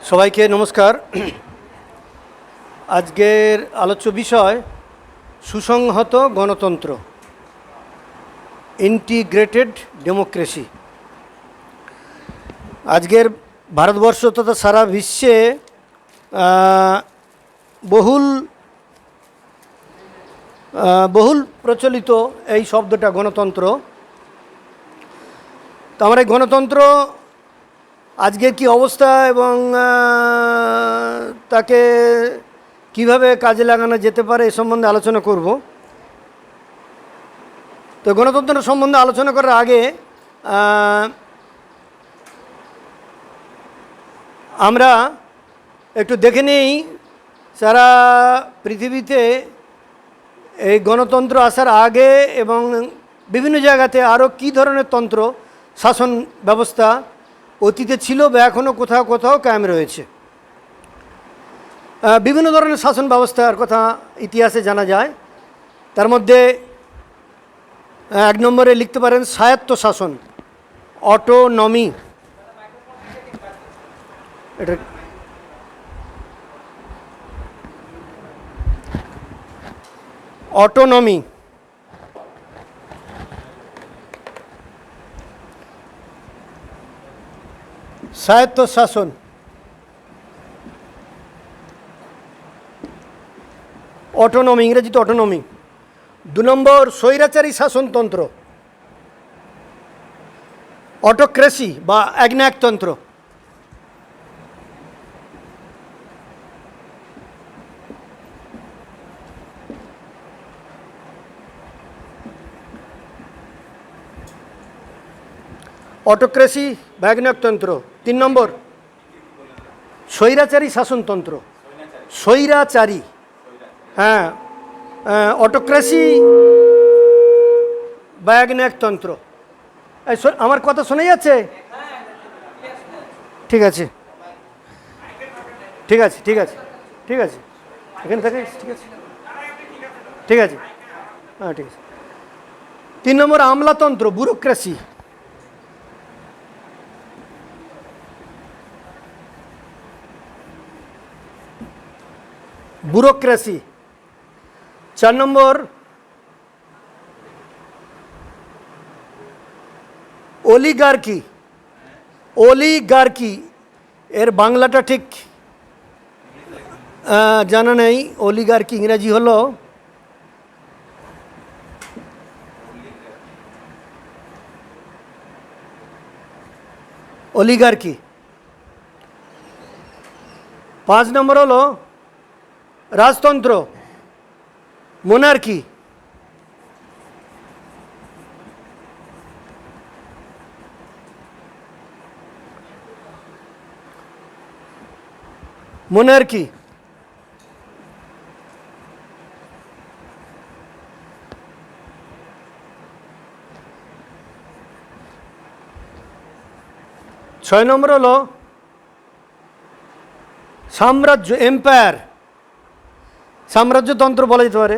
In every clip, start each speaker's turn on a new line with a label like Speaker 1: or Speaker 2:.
Speaker 1: সবাইকে নমস্কার। আজকের আলোচ্য বিষয় সুসংহত গণতন্ত্র, ইন্টিগ্রেটেড ডেমোক্রেসি। আজকের ভারতবর্ষ তথা সারা বিশ্বে বহুল প্রচলিত এই শব্দটা গণতন্ত্র। তো আমরা এই গণতন্ত্র আজকের কি অবস্থা এবং তাকে কিভাবে কাজে লাগানো যেতে পারে এ সম্বন্ধে আলোচনা করব। তো গণতন্ত্র সম্বন্ধে আলোচনা করার আগে আমরা একটু দেখে নিই সারা পৃথিবীতে এই গণতন্ত্র আসার আগে এবং বিভিন্ন জায়গাতে আরও কী ধরনের তন্ত্র শাসন ব্যবস্থা অতীতে ছিল বা এখনও কোথাও কোথাও কায়েম রয়েছে। বিভিন্ন ধরনের শাসন ব্যবস্থার কথা ইতিহাসে জানা যায়। তার মধ্যে এক নম্বরে লিখতে পারেন স্বায়ত্ত শাসন, অটোনমি। এটা অটোনমি। স্বায়ত্ত শাসন। অটোনমি, ইংরেজিতে অটোনমি। 2 নম্বর স্বৈরাচারী শাসনতন্ত্র, অটোক্রেসি বা একনায়কতন্ত্র। অটোক্রেসি বা একনায়কতন্ত্র। 3 নম্বর স্বৈরাচারী শাসনতন্ত্র, স্বৈরাচারী। হ্যাঁ, অটোক্রেসি বা একনায়কতন্ত্র। আমার কথা শোনা যাচ্ছে? ঠিক আছে, ঠিক আছে, ঠিক আছে, ঠিক আছে, এখানে থাকে। ঠিক আছে, ঠিক আছে, হ্যাঁ, ঠিক আছে। 3 নম্বর আমলাতন্ত্র, ব্যুরোক্রেসি। ব্যুরোক্রেসি। 4 নম্বর অলিগার্কি। অলিগার্কি এর বাংলাটা ঠিক জানা নেই। অলিগার্কি ইংরাজি হলো অলিগার্কি। 5 নম্বর হলো রাজতন্ত্র, মোনার্কি। মোনার্কি। 6 নম্বর হলো সাম্রাজ্য, এম্পায়ার, সাম্রাজ্যতন্ত্র বলা যেতে পারে।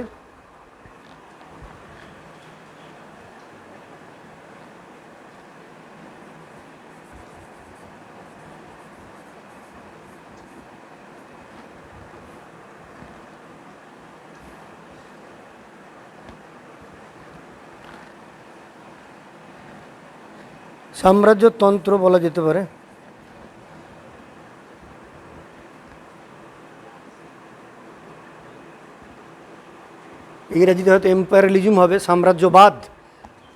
Speaker 1: সাম্রাজ্যতন্ত্র বলা যেতে পারে। ইংরেজিতে হয়তো এম্পায়ারালিজম হবে। সাম্রাজ্যবাদ,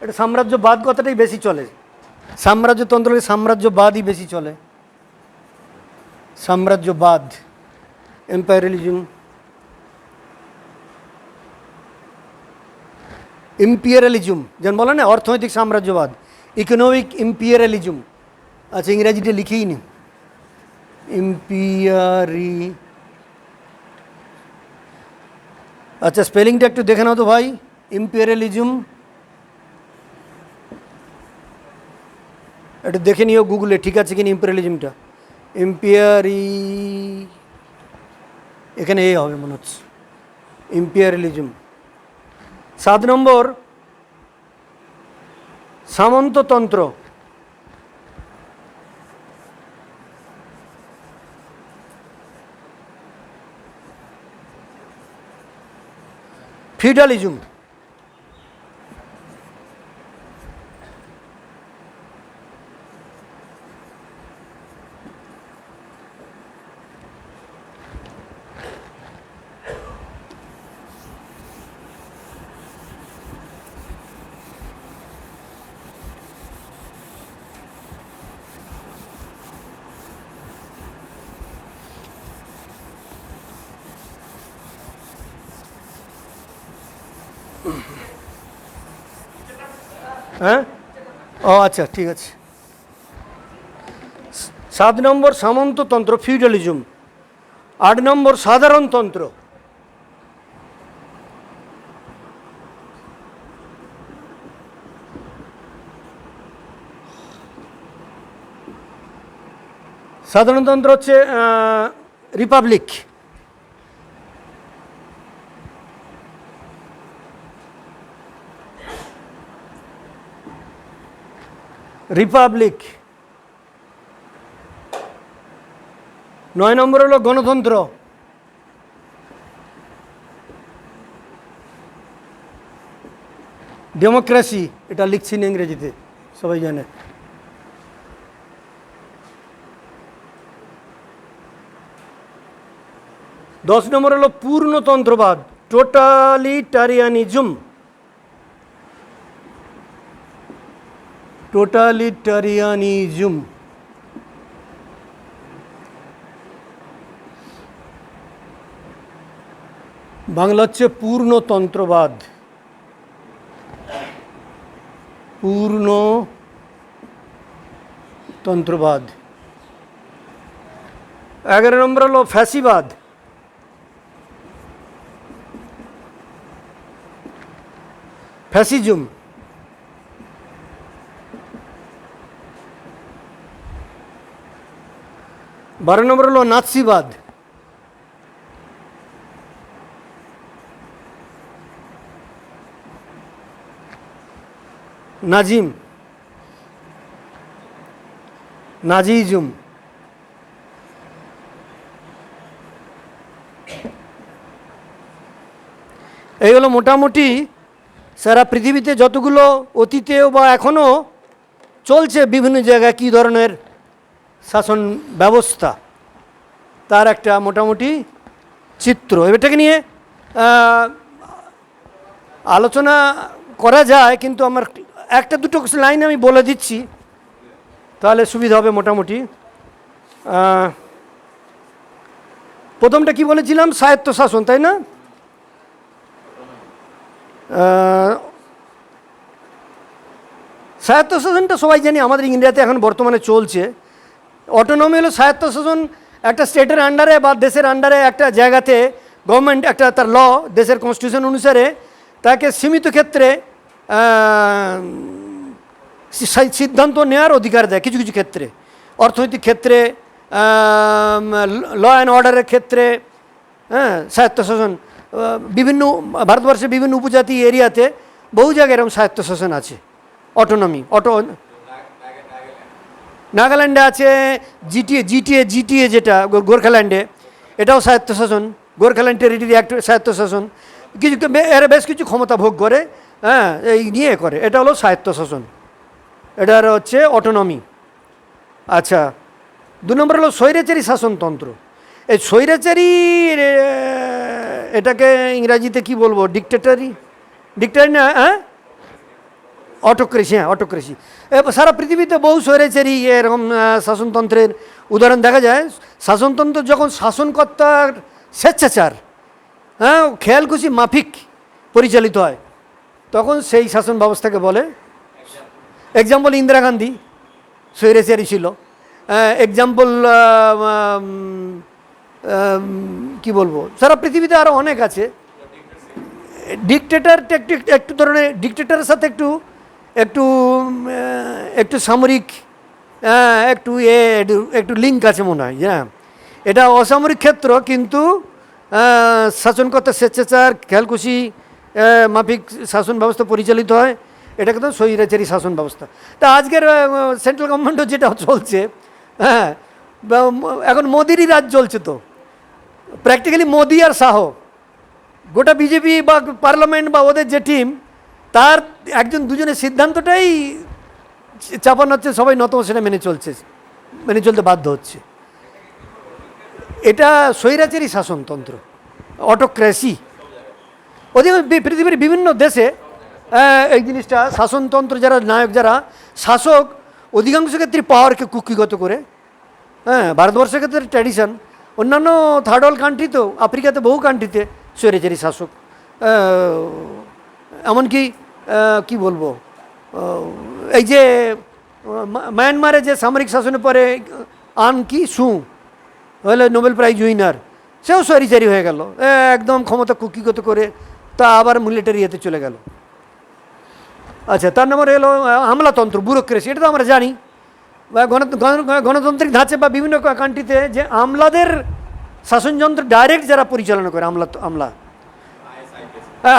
Speaker 1: এটা সাম্রাজ্যবাদ কথাটাই বেশি চলে। সাম্রাজ্যতন্ত্র সাম্রাজ্যবাদই বেশি চলে। সাম্রাজ্যবাদ, এম্পায়ারালিজম। ইম্পিরিয়ালিজম যেমন বলে না, অর্থনৈতিক সাম্রাজ্যবাদ, ইকোনমিক ইম্পিরিয়ালিজম। আচ্ছা, ইংরেজিটা লিখেই নি, আচ্ছা, স্পেলিংটা একটু দেখে নাও তো ভাই। ইম্পিরিয়ালিজম একটু দেখে নিও গুগলে, ঠিক আছে কিনা ইম্পিরিয়ালিজমটা। এখানে এ হবে মনে হচ্ছে, ইম্পিরিয়ালিজম। 7 নম্বর সামন্ততন্ত্র। ফিউডালিজম। হ্যাঁ, ও আচ্ছা, ঠিক আছে। 7 নম্বর সামন্ততন্ত্র ফিউডালিজম। 8 নম্বর সাধারণতন্ত্র। সাধারণতন্ত্র হচ্ছে রিপাবলিক। রিপাবলিক। 9 নম্বর হলো গণতন্ত্র। ডেমোক্রেসি, এটা লিখছি না ইংরেজিতে, সবাই জানে। 10 নম্বর হলো পূর্ণতন্ত্রবাদ, টোটালিটারিয়ানিজম। টোটালিটারিয়ানিজম। বাংলা হচ্ছে পূর্ণতন্ত্রবাদ। পূর্ণতন্ত্রবাদ। 11 নম্বর হলো ফ্যাসিবাদ। ফ্যাসিজম। 12 নম্বর হলো নাৎসিবাদ। নাজিম, নাজিজম। এই হলো মোটামুটি সারা পৃথিবীতে যতগুলো অতীতেও বা এখনও চলছে বিভিন্ন জায়গায় কী ধরনের শাসন ব্যবস্থা, তার একটা মোটামুটি চিত্র। এটাকে নিয়ে আলোচনা করা যায়, কিন্তু আমার একটা দুটো লাইন আমি বলে দিচ্ছি, তাহলে সুবিধা হবে মোটামুটি। প্রথমটা কি বলেছিলাম? স্বায়ত্তশাসন, তাই না? স্বায়ত্তশাসনটা সবাই জানি আমাদের ইন্ডিয়াতে এখন বর্তমানে চলছে। অটোনমি হলো স্বায়ত্তশাসন, একটা স্টেটের আন্ডারে বা দেশের আন্ডারে একটা জায়গাতে গভর্নমেন্ট একটা তার ল, দেশের কনস্টিটিউশন অনুসারে তাকে সীমিত ক্ষেত্রে সিদ্ধান্ত নেওয়ার অধিকার দেয়। কিছু কিছু ক্ষেত্রে, অর্থনৈতিক ক্ষেত্রে, ল অ্যান্ড অর্ডারের ক্ষেত্রে, হ্যাঁ, স্বায়ত্তশাসন বিভিন্ন ভারতবর্ষের বিভিন্ন উপজাতি এরিয়াতে বহু জায়গায় এরকম স্বায়ত্তশাসন আছে, অটোনমি। নাগাল্যান্ডে আছে জিটিএ যেটা গোর্খাল্যান্ডে, এটাও স্বায়ত্তশাসন। গোর্খাল্যান্ড টেরিটরি অ্যাক্ট স্বায়ত্তশাসন। কিছু এরা বেশ কিছু ক্ষমতা ভোগ করে, হ্যাঁ, এই নিয়ে করে, এটা হলো স্বায়ত্তশাসন, এটার হচ্ছে অটোনমি। আচ্ছা, 2 নম্বর হলো স্বৈরাচারী শাসনতন্ত্র। এই স্বৈরাচারী, এটাকে ইংরাজিতে কি বলবো? ডিক্টেটারি না, হ্যাঁ, অটোক্রেসি। হ্যাঁ, অটোক্রেসি। সারা পৃথিবীতে বহু স্বৈরাচারী এরকম শাসনতন্ত্রের উদাহরণ দেখা যায়। শাসনতন্ত্র যখন শাসনকর্তার স্বেচ্ছাচার, হ্যাঁ, খেয়ালখুশি মাফিক পরিচালিত হয়, তখন সেই শাসন ব্যবস্থাকে বলে। এক্সাম্পল ইন্দিরা গান্ধী স্বৈরাচারী ছিল। এক্সাম্পল কি বলবো, সারা পৃথিবীতে আরও অনেক আছে। ডিকটেটার একটু ধরনের, ডিকটেটারের সাথে একটু একটু একটু সামরিক একটু লিঙ্ক আছে মনে হয়। হ্যাঁ, এটা অসামরিক ক্ষেত্র, কিন্তু শাসনকর্তা স্বেচ্ছাচার খেয়ালখুশি মাফিক শাসন ব্যবস্থা পরিচালিত হয়, এটাকে তো স্বৈরাচারী শাসন ব্যবস্থা। তা আজকের সেন্ট্রাল গভর্নমেন্টও যেটা চলছে, হ্যাঁ, এখন মোদিরই রাজ চলছে, তো প্র্যাকটিক্যালি মোদি আর শাহ গোটা বিজেপি বা পার্লামেন্ট বা ওদের যে টিম, তার একজন দুজনের সিদ্ধান্তটাই চাপানো হচ্ছে, সবাই নত সেটা মেনে চলছে, মেনে চলতে বাধ্য হচ্ছে। এটা স্বৈরাচারী শাসনতন্ত্র, অটোক্রেসি। অধিকাংশ পৃথিবীর বিভিন্ন দেশে এই জিনিসটা, শাসনতন্ত্র যারা নায়ক, যারা শাসক, অধিকাংশ ক্ষেত্রে পাওয়ারকে কুক্ষিগত করে। হ্যাঁ, ভারতবর্ষের ক্ষেত্রে ট্র্যাডিশন, অন্যান্য থার্ড ওয়ার্ল্ড কান্ট্রি তো, আফ্রিকাতে বহু কান্ট্রিতে স্বৈরাচারী শাসক। এমনকি কি বলবো, এই যে মায়ানমারে যে সামরিক শাসনের পরে আন কি সু হলে নোবেল প্রাইজ উইনার, সেও স্বৈরাচারী হয়ে গেল, একদম ক্ষমতা কুক্ষিগত করে, তা আবার মিলিটারি ইয়েতে চলে গেল। আচ্ছা, তার নম্বর এলো আমলাতন্ত্র, ব্যুরোক্রেসি। এটা তো আমরা জানি, বা গণতান্ত্রিক ধাঁচে বা বিভিন্ন কান্ট্রিতে যে আমলাদের শাসনযন্ত্র ডাইরেক্ট যারা পরিচালনা করে, আমলা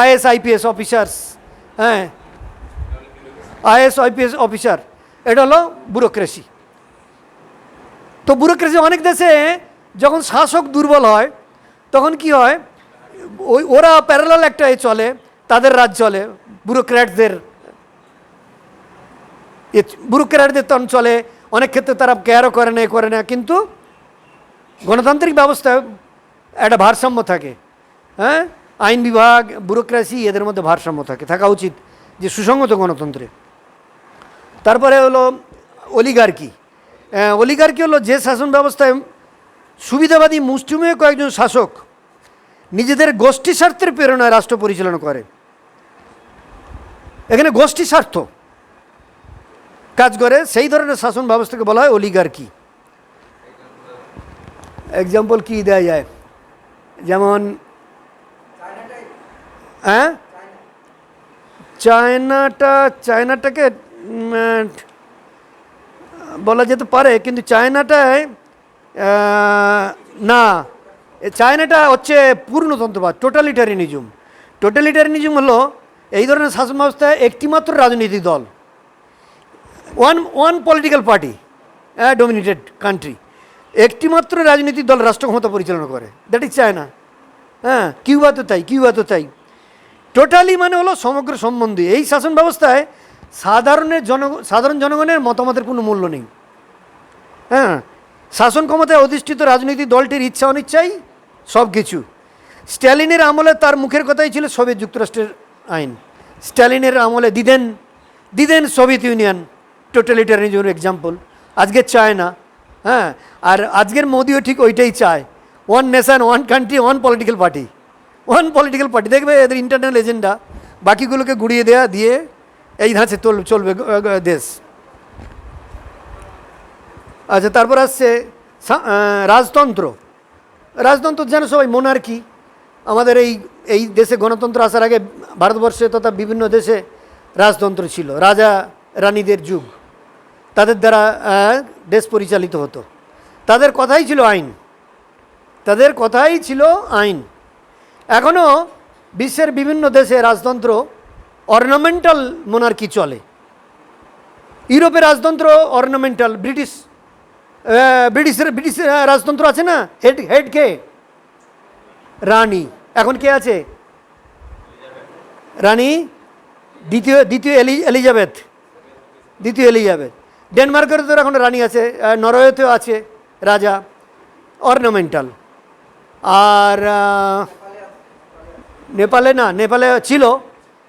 Speaker 1: আইএস আইপিএস অফিসার্স, হ্যাঁ আইএস আইপিএস অফিসার, এটা হলো ব্যুরোক্রেসি। তো ব্যুরোক্রেসি অনেক দেশে যখন শাসক দুর্বল হয় তখন কি হয়, ওরা প্যারালাল একটা চলে, তাদের রাজ চলে, ব্যুরোক্র্যাটদের তখন চলে। অনেক ক্ষেত্রে তারা কেয়ারও করে না, কিন্তু গণতান্ত্রিক ব্যবস্থায় একটা ভারসাম্য থাকে। হ্যাঁ, আইন বিভাগ, ব্যুরোক্রেসি, এদের মধ্যে ভারসাম্য থাকা উচিত, যে সুসংগত গণতন্ত্রে। তারপরে হলো অলিগার্কি। অলিগার্কি হলো যে শাসন ব্যবস্থায় সুবিধাবাদী মুষ্টিমেয় কয়েকজন শাসক নিজেদের গোষ্ঠী স্বার্থের প্রেরণায় রাষ্ট্র পরিচালনা করে। এখানে গোষ্ঠী স্বার্থ কাজ করে, সেই ধরনের শাসন ব্যবস্থাকে বলা হয় অলিগার্কি। এক্সাম্পল কি দেওয়া যায়, যেমন হ্যাঁ, চায়নাটাকে বলা যেতে পারে, কিন্তু চায়নাটায় না, চায়নাটা হচ্ছে পূর্ণতন্ত্রবাদ, টোটালিটারিনিজম হলো এই ধরনের শাসন ব্যবস্থায় একটিমাত্র রাজনৈতিক দল, one political party dominated country, একটিমাত্র রাজনৈতিক দল রাষ্ট্র ক্ষমতা পরিচালনা করে, দ্যাট ইজ চায়না। হ্যাঁ, কিউবা তো তাই। টোটালি মানে হলো সমগ্র সম্বন্ধী। এই শাসন ব্যবস্থায় সাধারণ জনগণের মতামতের কোনো মূল্য নেই। হ্যাঁ, শাসন ক্ষমতায় অধিষ্ঠিত রাজনৈতিক দলটির ইচ্ছা অনিচ্ছাই সব কিছু। স্ট্যালিনের আমলে তার মুখের কথাই ছিল সোভিয়েত যুক্তরাষ্ট্রের আইন। স্ট্যালিনের আমলে দিদেন সোভিয়েত ইউনিয়ন, টোটালিটারিজমের এক্সাম্পল। আজকে চায় না। হ্যাঁ, আর আজকের মোদিও ঠিক ওইটাই চায়, one nation, one country, one political party. দেখবে এদের ইন্টারনাল এজেন্ডা, বাকিগুলোকে গুড়িয়ে দিয়ে এই ধাঁচে চলবে দেশ। আচ্ছা, তারপর আসছে রাজতন্ত্র। যেন সবাই মোনার্কি। আমাদের এই দেশে গণতন্ত্র আসার আগে ভারতবর্ষে তথা বিভিন্ন দেশে রাজতন্ত্র ছিল, রাজা রানীদের যুগ, তাদের দ্বারা দেশ পরিচালিত হতো, তাদের কথাই ছিল আইন। এখনও বিশ্বের বিভিন্ন দেশে রাজতন্ত্র অর্নামেন্টাল মোনার্কি চলে। ইউরোপের রাজতন্ত্র অর্নামেন্টাল, ব্রিটিশ রাজতন্ত্র আছে না, হেড কে, রানী। এখন কে আছে? রানী দ্বিতীয় এলিজাবেথ। ডেনমার্কের তো এখন রানী আছে, নরওয়েতেও আছে রাজা, অর্নামেন্টাল। আর নেপালে ছিল,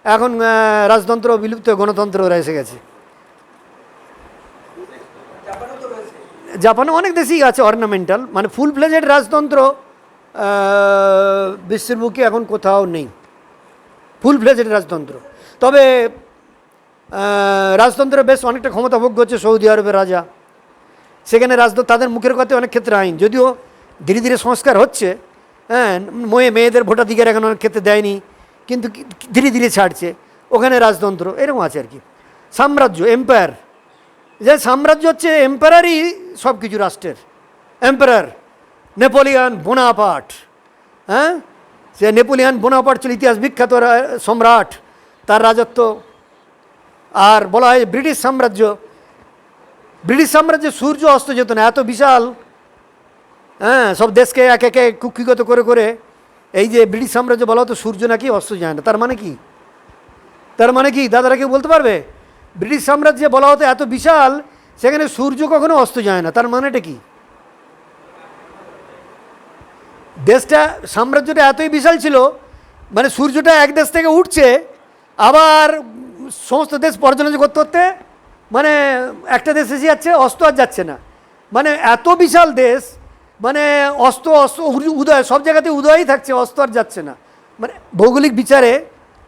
Speaker 1: এখন রাজতন্ত্র বিলুপ্ত, গণতন্ত্র এসে গেছে। জাপানে অনেক দেশেই আছে অর্নামেন্টাল, মানে ফুল ফ্লেজেড রাজতন্ত্র বিশ্বের বুকে এখন কোথাও নেই, ফুল ফ্লেজেড রাজতন্ত্র। তবে রাজতন্ত্রে বেশ অনেকটা ক্ষমতা ভোগ করছে সৌদি আরবের রাজা। সেখানে তাদের মুখের কথায় অনেক ক্ষেত্রে আইন, যদিও ধীরে ধীরে সংস্কার হচ্ছে। হ্যাঁ, মেয়েদের ভোটাধিকার এখন অনেক ক্ষেত্রে দেয়নি, কিন্তু ধীরে ধীরে ছাড়ছে। ওখানে রাজতন্ত্র এরকম আছে আর কি। সাম্রাজ্য, এম্পায়ার, যে সাম্রাজ্য হচ্ছে এম্পায়ারই সব কিছু রাষ্ট্রের। Empire Napoleon Bonaparte. হ্যাঁ, সে নেপোলিয়ান বোনাপার্ট ছিল ইতিহাস বিখ্যাত সম্রাট, তার রাজত্ব। আর বলা হয় ব্রিটিশ সাম্রাজ্যে সূর্য অস্ত যেত না, এত বিশাল। হ্যাঁ, সব দেশকে এক একে কুক্ষিগত করে এই যে ব্রিটিশ সাম্রাজ্য বলা হতো সূর্য নাকি অস্ত যায় না, তার মানে কি? তার মানে কি দাদারা কেউ বলতে পারবে? ব্রিটিশ সাম্রাজ্যে বলা হতো এত বিশাল, সেখানে সূর্য কখনো অস্ত যায় না, তার মানেটা কি? দেশটা, সাম্রাজ্যটা এতই বিশাল ছিল, মানে সূর্যটা এক দেশ থেকে উঠছে, আবার সমস্ত দেশ পর্যটন করতে করতে মানে একটা দেশ এসে যাচ্ছে, অস্ত আর যাচ্ছে না। মানে এত বিশাল দেশ, মানে অস্ত অস্ত উদয় সব জায়গাতে উদয়ই থাকছে, অস্ত আর যাচ্ছে না। মানে ভৌগোলিক বিচারে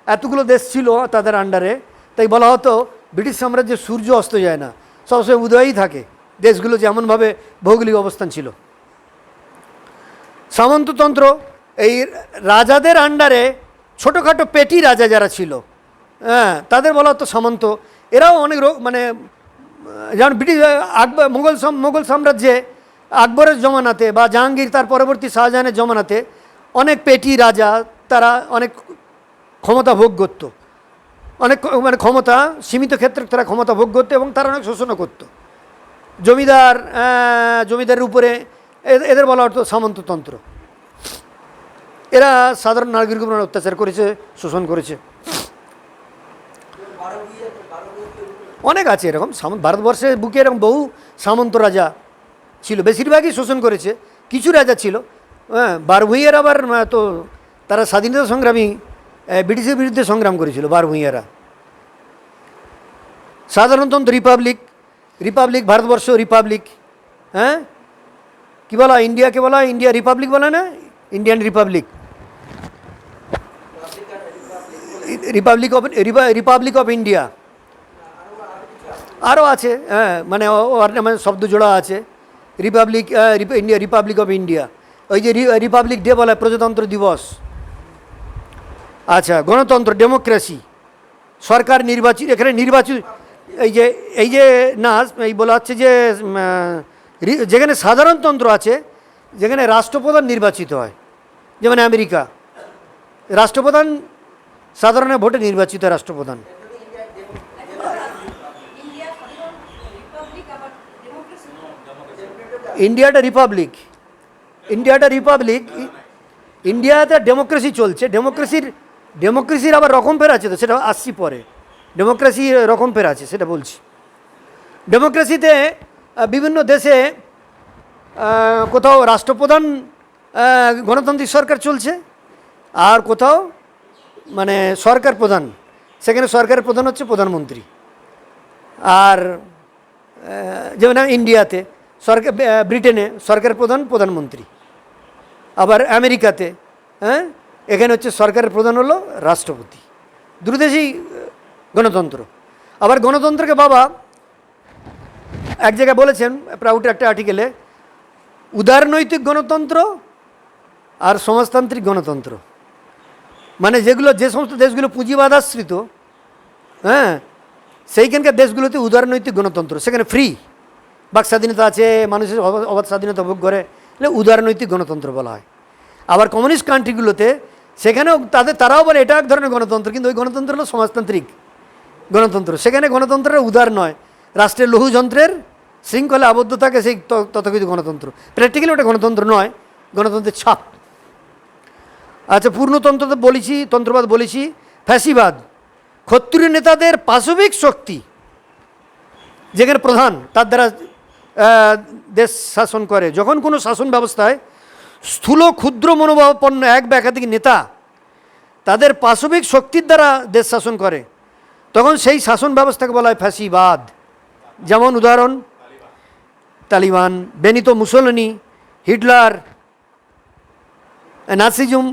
Speaker 1: এতগুলো দেশ ছিল তাদের আন্ডারে, তাই বলা হতো ব্রিটিশ সাম্রাজ্যের সূর্য অস্ত যায় না, সবসময় উদয়ই থাকে দেশগুলো যেমনভাবে ভৌগোলিক অবস্থান ছিল। সামন্ততন্ত্র, এই রাজাদের আন্ডারে ছোটোখাটো পেটি রাজা যারা ছিল, হ্যাঁ, তাদের বলা হতো সামন্ত। এরাও অনেক মানে যেমন ব্রিটিশ আকবর মোগল সাম্রাজ্যে আকবরের জমানাতে বা জাহাঙ্গীর তার পরবর্তী শাহজাহানের জমানাতে অনেক পেটি রাজা, তারা অনেক ক্ষমতা ভোগ করত, অনেক মানে ক্ষমতা সীমিত ক্ষেত্রে তারা ক্ষমতা ভোগ করতো এবং তারা অনেক শোষণও করত। জমিদারের উপরে এদের বলা হতো সামন্ততন্ত্র। এরা সাধারণ নাগরিকের উপর অত্যাচার করেছে, শোষণ করেছে। অনেক আছে এরকম ভারতবর্ষের বুকে এরকম বহু সামন্ত রাজা ছিল, বেশিরভাগই শোষণ করেছে, কিছু রাজা ছিল। হ্যাঁ, বারভূঁইয়ার আবার তো তারা স্বাধীনতা সংগ্রামী, ব্রিটিশের বিরুদ্ধে সংগ্রাম করেছিল বারভূঁইয়ারা। সাধারণতন্ত্র রিপাবলিক ভারতবর্ষ রিপাবলিক। হ্যাঁ, কী বলা ইন্ডিয়াকে বলা হয়? ইন্ডিয়া রিপাবলিক বলে না, Indian Republic, Republic of India. আরও আছে, হ্যাঁ, মানে মানে শব্দ জোড়া আছে, রিপাবলিক অফ ইন্ডিয়া। ওই যে রিপাবলিক ডে বলা হয়, প্রজাতন্ত্র দিবস। আচ্ছা, গণতন্ত্র, ডেমোক্রেসি, সরকার নির্বাচিত, এখানে নির্বাচিত, এই যে না, এই বলা হচ্ছে যে যেখানে সাধারণতন্ত্র আছে, যেখানে রাষ্ট্রপ্রধান নির্বাচিত হয়, যেমন আমেরিকা, রাষ্ট্রপ্রধান সাধারণ ভোটে নির্বাচিত রাষ্ট্রপ্রধান। ইন্ডিয়াটা রিপাবলিক, ইন্ডিয়াতে ডেমোক্রেসি চলছে। ডেমোক্রেসির আবার রকম ফের আছে, তো সেটা আসছি পরে। ডেমোক্রেসি রকম ফের আছে, সেটা বলছি। ডেমোক্রেসিতে বিভিন্ন দেশে কোথাও রাষ্ট্রপ্রধান গণতান্ত্রিক সরকার চলছে, আর কোথাও মানে সরকার প্রধান, সেখানে সরকারের প্রধান হচ্ছে প্রধানমন্ত্রী। আর যেমন ইন্ডিয়াতে ব্রিটেনে সরকারের প্রধান প্রধানমন্ত্রী, আবার আমেরিকাতে, হ্যাঁ, এখানে হচ্ছে সরকারের প্রধান হলো রাষ্ট্রপতি। দুটো দেশেই গণতন্ত্র। আবার গণতন্ত্রকে বাবা এক জায়গায় বলেছেন, প্রাউটের একটা আর্টিকেলে, উদারনৈতিক গণতন্ত্র আর সমাজতান্ত্রিক গণতন্ত্র। মানে যে সমস্ত দেশগুলো পুঁজিবাদ আশ্রিত, হ্যাঁ, সেইখানকার দেশগুলোতে উদারনৈতিক গণতন্ত্র, সেখানে ফ্রি বাক স্বাধীনতা আছে, মানুষের অবাধ স্বাধীনতা ভোগ করে, উদারনৈতিক গণতন্ত্র বলা হয়। আবার কমিউনিস্ট কান্ট্রিগুলোতে সেখানেও তারাও বলে এটা এক ধরনের গণতন্ত্র, কিন্তু ওই গণতন্ত্র হলো সমাজতান্ত্রিক গণতন্ত্র। সেখানে গণতন্ত্রটা উদার নয়, রাষ্ট্রের লৌহ যন্ত্রের শৃঙ্খলে আবদ্ধ থাকে সেই তথাকথিত গণতন্ত্র। প্র্যাকটিক্যালি ওটা গণতন্ত্র নয়, গণতন্ত্রের ছাপ। আচ্ছা, পূর্ণতন্ত্র তো বলেছি, তন্ত্রবাদ বলেছি। ফ্যাসিবাদ, ক্ষত্রিয় নেতাদের পাশবিক শক্তি, যেখানে প্রধান তার দ্বারা দেশ শাসন করে। যখন কোনো শাসন ব্যবস্থায় স্থূল ক্ষুদ্র মনোভাবাপন্ন এক বা একাধিক নেতা তাদের পাশবিক শক্তির দ্বারা দেশ শাসন করে, তখন সেই শাসন ব্যবস্থাকে বলা হয় ফ্যাসিবাদ। যেমন উদাহরণ Taliban, Benito Mussolini, Hitler, Nazism,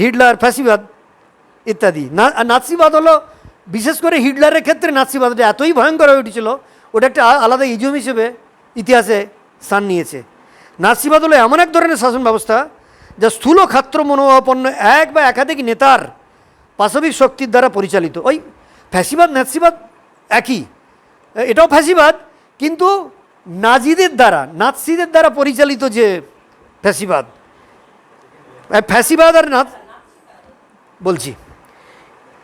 Speaker 1: Hitler, ফ্যাসিবাদ ইত্যাদি। নাৎসিবাদ হলো, বিশেষ করে হিটলারের ক্ষেত্রে নাৎসিবাদটা এতই ভয়ঙ্কর হয়ে উঠেছিল, ওটা একটা আলাদা ইজম হিসেবে ইতিহাসে স্থান নিয়েছে। নাৎসিবাদ হলো এমন এক ধরনের শাসন ব্যবস্থা যা স্থূল ক্ষাত্র মনোভাবাপন্ন এক বা একাধিক নেতার পাশবিক শক্তির দ্বারা পরিচালিত। ওই ফ্যাসিবাদ নাৎসিবাদ একই, এটাও ফ্যাসিবাদ, কিন্তু নাজিদের দ্বারা পরিচালিত যে ফ্যাসিবাদ। ফ্যাসিবাদ আর বলছি,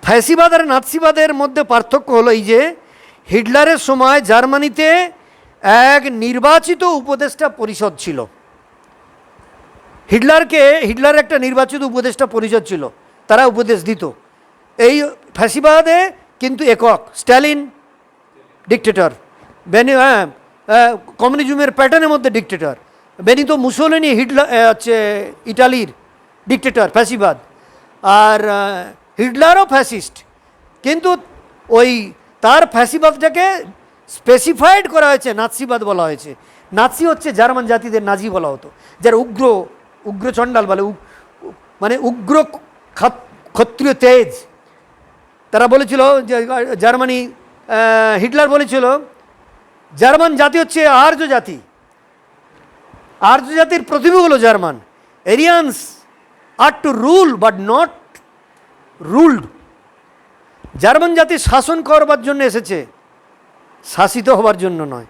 Speaker 1: ফ্যাসিবাদ আর নাৎসিবাদের মধ্যে পার্থক্য হলো এই যে হিটলারের সময় জার্মানিতে এক নির্বাচিত উপদেষ্টা পরিষদ ছিল। হিটলার একটা নির্বাচিত উপদেষ্টা পরিষদ ছিল, তারা উপদেশ দিত। এই ফ্যাসিবাদে কিন্তু একক, স্ট্যালিন ডিকটেটর, কমিউনিজমের প্যাটার্নের মধ্যে ডিকটেটর, বেনিতো মুসোলিনি হচ্ছে ইটালির ডিকটেটর, ফ্যাসিবাদ। আর হিটলারও ফ্যাসিস্ট, কিন্তু ওই তার ফ্যাসিবাদটাকে স্পেসিফাইড করা হয়েছে, নাৎসিবাদ বলা হয়েছে। নাৎসি হচ্ছে জার্মান জাতিদের নাজি বলা হতো, যারা উগ্র চণ্ডাল বলে, মানে উগ্র ক্ষত্রিয় তেজ। তারা বলেছিল যে জার্মানি, হিটলার বলেছিল জার্মান জাতি হচ্ছে আর্য জাতি, আর্য জাতির প্রতিভা হলো German. Aryans are to rule but not ruled. German জাতি শাসন করবার জন্য এসেছে, শাসিত হবার জন্য নয়।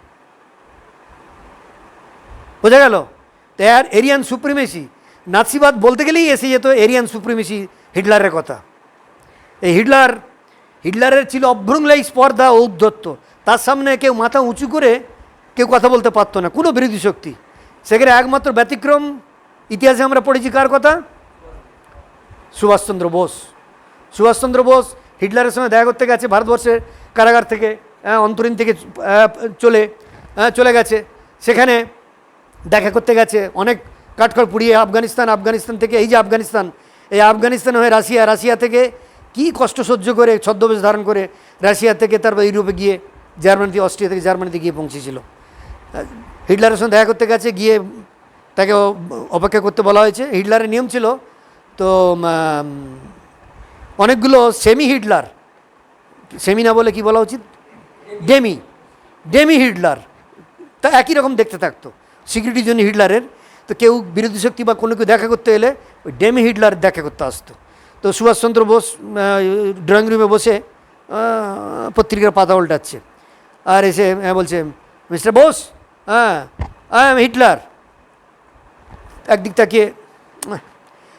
Speaker 1: বোঝা গেল? তো এরিয়ান সুপ্রিমেসি, নাৎসিবাদ বলতে গেলেই এসে যেত এরিয়ান সুপ্রিমেসি, হিটলারের কথা। এই হিটলারের ছিল অভ্রংলাই স্পর্ধা, ঔদ্ধত্য। তার সামনে কেউ মাথা উঁচু করে কেউ কথা বলতে পারতো না, কোনো বিরোধী শক্তি। সেখানে একমাত্র ব্যতিক্রম ইতিহাসে আমরা পড়েছি কার কথা? সুভাষচন্দ্র বোস। সুভাষচন্দ্র বোস হিটলারের সঙ্গে দেখা করতে গেছে, ভারতবর্ষের কারাগার থেকে, অন্তরীণ থেকে চলে গেছে, সেখানে দেখা করতে গেছে, অনেক কাঠখড় পুড়িয়ে আফগানিস্তান থেকে এই যে আফগানিস্তান হয়ে রাশিয়া থেকে কি কষ্ট সহ্য করে ছদ্মবেশ ধারণ করে রাশিয়া থেকে তারপর ইউরোপে গিয়ে জার্মানিতে, অস্ট্রিয়া থেকে জার্মানিতে গিয়ে পৌঁছেছিল। হিটলারের সঙ্গে দেখা করতে গেছে, গিয়ে তাকে অপেক্ষা করতে বলা হয়েছে। হিটলারের নিয়ম ছিল তো অনেকগুলো হিটলার, সেমি না বলে কি বলা উচিত, ডেমি হিটলার, তা একই রকম দেখতে থাকতো সিকিউরিটির জন্য হিটলারের। তো কেউ বিরোধী শক্তি বা কোনো কেউ দেখা করতে এলে ওই ডেমি হিটলার দেখা করতে আসতো। তো সুভাষচন্দ্র বোস ড্রয়িং রুমে বসে পত্রিকার পাতা উল্টাচ্ছে, আর এসে বলছে, mister Bose, I am Hitler. একদিক তাকিয়ে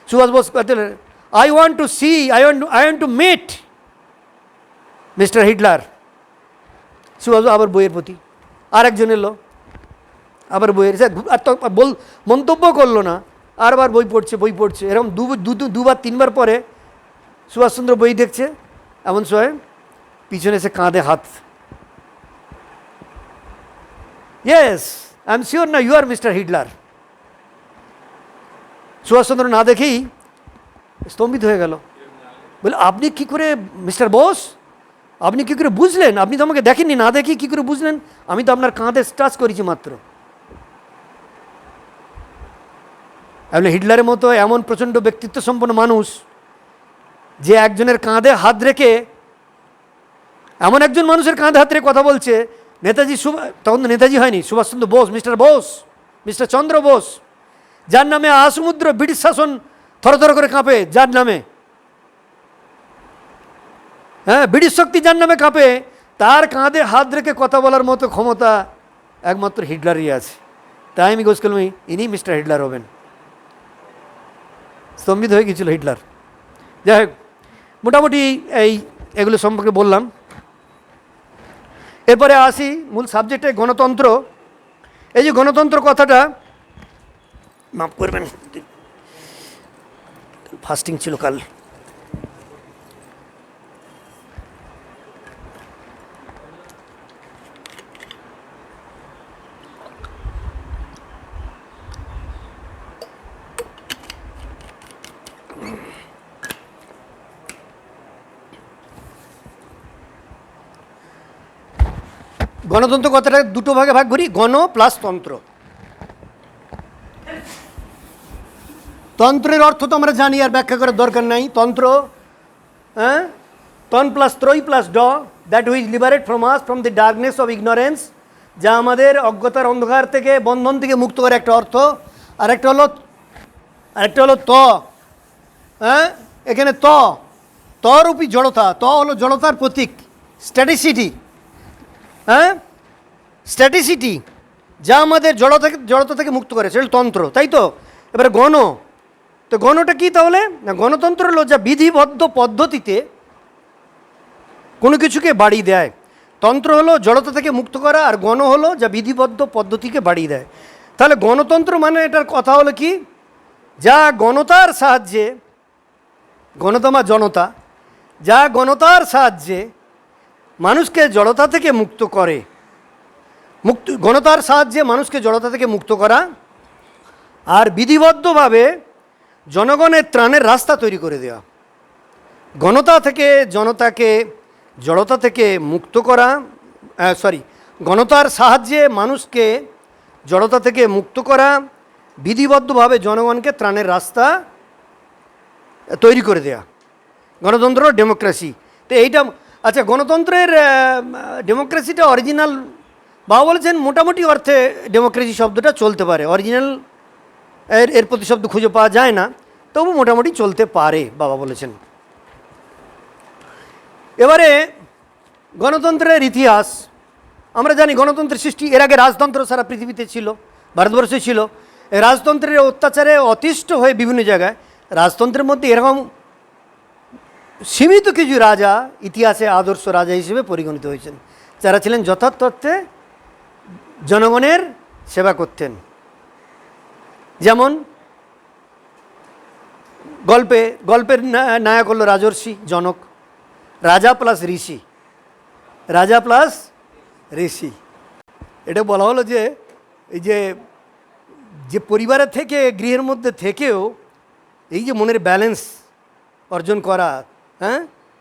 Speaker 1: Subhash Bose I want to meet mister Hitler. Subhash আবার বইয়ের প্রতি, আর একজন এলো, আবার বইয়ের, আর তো মন্তব্য করলো না, আরবার বই পড়ছে। এরকম দুবার তিনবার পরে সুভাষচন্দ্র বই দেখছে, এমন সময় পিছনে এসে কাঁধে হাত, ইয়েস আই এম শিওর না you are mister Hitler. Subhashchandra না দেখেই স্তম্ভিত হয়ে গেল, বলে আপনি কি করে মিস্টার বোস, আপনি কি করে বুঝলেন? আপনি তো আমাকে দেখেননি, না দেখি কি করে বুঝলেন? আমি তো আপনার কাঁধে টাচ করেছি মাত্র। হিটলারের মতো এমন প্রচণ্ড ব্যক্তিত্ব সম্পন্ন মানুষ, যে একজনের কাঁধে হাত রেখে, এমন একজন মানুষের কাঁধে হাত রেখে কথা বলছে। নেতাজি, তখন তো নেতাজি হয়নি, সুভাষচন্দ্র বোস, মিস্টার চন্দ্র বোস, যার নামে আসমুদ্র ব্রিটিশ শাসন থরথর করে কাঁপে, যার নামে, ব্রিটিশ শক্তি যার নামে কাঁপে, তার কাঁধে হাত রেখে কথা বলার মতো ক্ষমতা একমাত্র হিটলারই আছে। তাই আমি গোস করলাম, ইনি মিস্টার হিটলার হবেন। স্তম্ভিত হয়ে গিয়েছিল হিটলার। যাই হোক, মোটামুটি এগুলো সম্পর্কে বললাম। এরপরে আসি মূল সাবজেক্টে, গণতন্ত্র। এই যে গণতন্ত্র কথাটা, মাফ করবেন, ফাস্টিং ছিল কাল। গণতন্ত্র কথাটা দুটো ভাগে ভাগ করি, গণ প্লাস তন্ত্র। তন্ত্রের অর্থ তো আমরা জানি, আর ব্যাখ্যা করার দরকার নাই। তন্ত্র, তন প্লাস ত্রয়ী প্লাস ড, that which liberate from us from the darkness of ignorance, যা আমাদের অজ্ঞতার অন্ধকার থেকে, বন্ধন থেকে মুক্ত করে একটা অর্থ। আরেকটা হলো ত। এখানে তরূপী জড়তা, হলো জড়তার প্রতীক, স্ট্যাটিসিটি। স্ট্যাটিসিটি যা আমাদের জড়তা থেকে মুক্ত করে, সেটা তন্ত্র, তাই তো? এবারে তো গণটা কি তাহলে? না, গণতন্ত্র হলো যা বিধিবদ্ধ পদ্ধতিতে কোনো কিছুকে বাড়িয়ে দেয়। তন্ত্র হলো জড়তা থেকে মুক্ত করা, আর গণ হলো যা বিধিবদ্ধ পদ্ধতিকে বাড়িয়ে দেয়। তাহলে গণতন্ত্র মানে এটার কথা হলো কি, যা গণতার সাহায্যে, গণতমা জনতা, যা গণতার সাহায্যে মানুষকে জড়তা থেকে মুক্ত করে, গণতার সাহায্যে মানুষকে জড়তা থেকে মুক্ত করা আর বিধিবদ্ধভাবে জনগণের ত্রাণের রাস্তা তৈরি করে দেওয়া। গণতা থেকে জনতাকে জড়তা থেকে মুক্ত করা, গণতার সাহায্যে মানুষকে জড়তা থেকে মুক্ত করা, বিধিবদ্ধভাবে জনগণকে ত্রাণের রাস্তা তৈরি করে দেয়া, গণতন্ত্র ডেমোক্রেসি। তো এইটা আচ্ছা, গণতন্ত্রের ডেমোক্রেসিটা অরিজিনাল বাবা বলেছেন মোটামুটি অর্থে ডেমোক্রেসি শব্দটা চলতে পারে, অরিজিনাল এর প্রতিশব্দ খুঁজে পাওয়া যায় না, তবু মোটামুটি চলতে পারে বাবা বলেছেন। এবারে গণতন্ত্রের ইতিহাস আমরা জানি। গণতন্ত্রের সৃষ্টি, এর আগে রাজতন্ত্র সারা পৃথিবীতে ছিল, ভারতবর্ষে ছিল। রাজতন্ত্রের অত্যাচারে অতিষ্ঠ হয়ে বিভিন্ন জায়গায় রাজতন্ত্রের মধ্যে এরকম সীমিত কিছু রাজা ইতিহাসে আদর্শ রাজা হিসেবে পরিগণিত হয়েছেন, যারা ছিলেন যথার্থ অর্থে জনগণের সেবা করতেন। যেমন গল্পের নায়ক হলো রাজর্ষি জনক, রাজা প্লাস ঋষি, রাজা প্লাস ঋষি। এটা বলা হলো যে এই যে পরিবারের থেকে, গৃহের মধ্যে থেকেও এই যে মনের ব্যালেন্স অর্জন করা, হ্যাঁ,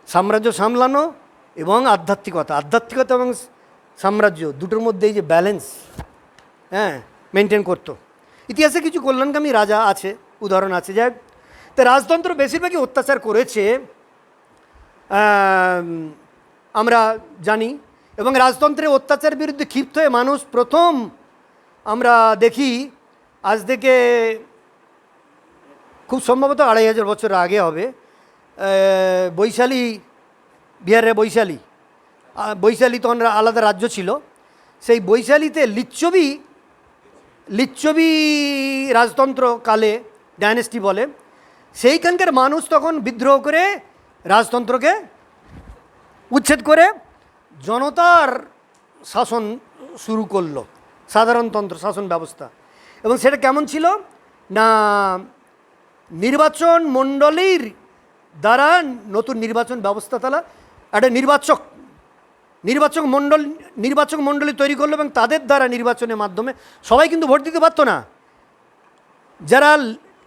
Speaker 1: সাম্রাজ্য সামলানো এবং আধ্যাত্মিকতা এবং সাম্রাজ্য দুটোর মধ্যে এই যে ব্যালেন্স, হ্যাঁ, মেনটেন করতো। ইতিহাসে কিছু কল্যাণকামী রাজা আছে, উদাহরণ আছে। যাই হোক, তো রাজতন্ত্র বেশিরভাগই অত্যাচার করেছে আমরা জানি, এবং রাজতন্ত্রের অত্যাচারের বিরুদ্ধে ক্ষিপ্ত হয়ে মানুষ প্রথম আমরা দেখি আজ থেকে খুব সম্ভবত 2500 বছর আগে হবে, বৈশালী, বিহারের বৈশালী তখন আলাদা রাজ্য ছিল। সেই বৈশালীতে লিচ্ছবি রাজতন্ত্র কালে, ডাইনেস্টি বলে, সেইখানকার মানুষ তখন বিদ্রোহ করে রাজতন্ত্রকে উচ্ছেদ করে জনতার শাসন শুরু করলো, সাধারণতন্ত্র শাসন ব্যবস্থা। এবং সেটা কেমন ছিল না, নির্বাচন মণ্ডলীর দ্বারা নতুন নির্বাচন ব্যবস্থা, তারা একটা নির্বাচক মণ্ডলী তৈরি করলো, এবং তাদের দ্বারা নির্বাচনের মাধ্যমে সবাই কিন্তু ভোট দিতে পারতো না। যারা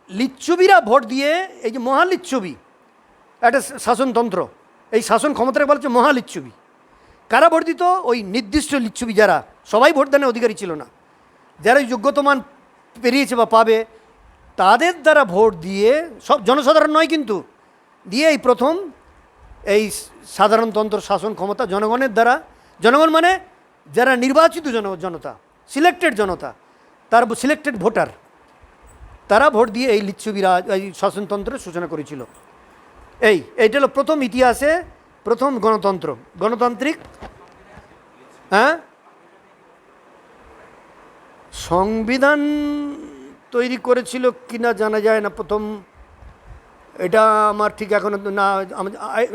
Speaker 1: লিচ্ছবিরা ভোট দিয়ে, এই যে মহালিচ্ছবি একটা শাসনতন্ত্র, এই শাসন ক্ষমতাকে বলা হচ্ছে মহালিচ্ছবি। কারা ভোট দিত? ওই নির্দিষ্ট লিচ্ছবি, যারা সবাই ভোটদানের অধিকারী ছিল না, যারা যোগ্যতমান পেরিয়েছে বা পাবে, তাদের দ্বারা ভোট দিয়ে, সব জনসাধারণ নয় কিন্তু, দিয়ে এই প্রথম এই সাধারণতন্ত্র শাসন ক্ষমতা জনগণের দ্বারা, জনগণ মানে যারা নির্বাচিত জনতা, সিলেক্টেড জনতা, তার সিলেক্টেড ভোটার, তারা ভোট দিয়ে এই লিচ্ছবিরা এই শাসনতন্ত্রের সূচনা করেছিল। এইটা হলো প্রথম ইতিহাসে প্রথম গণতান্ত্রিক, হ্যাঁ, সংবিধান তৈরি করেছিল কিনা জানা যায় না প্রথম, এটা আমার ঠিক এখন না,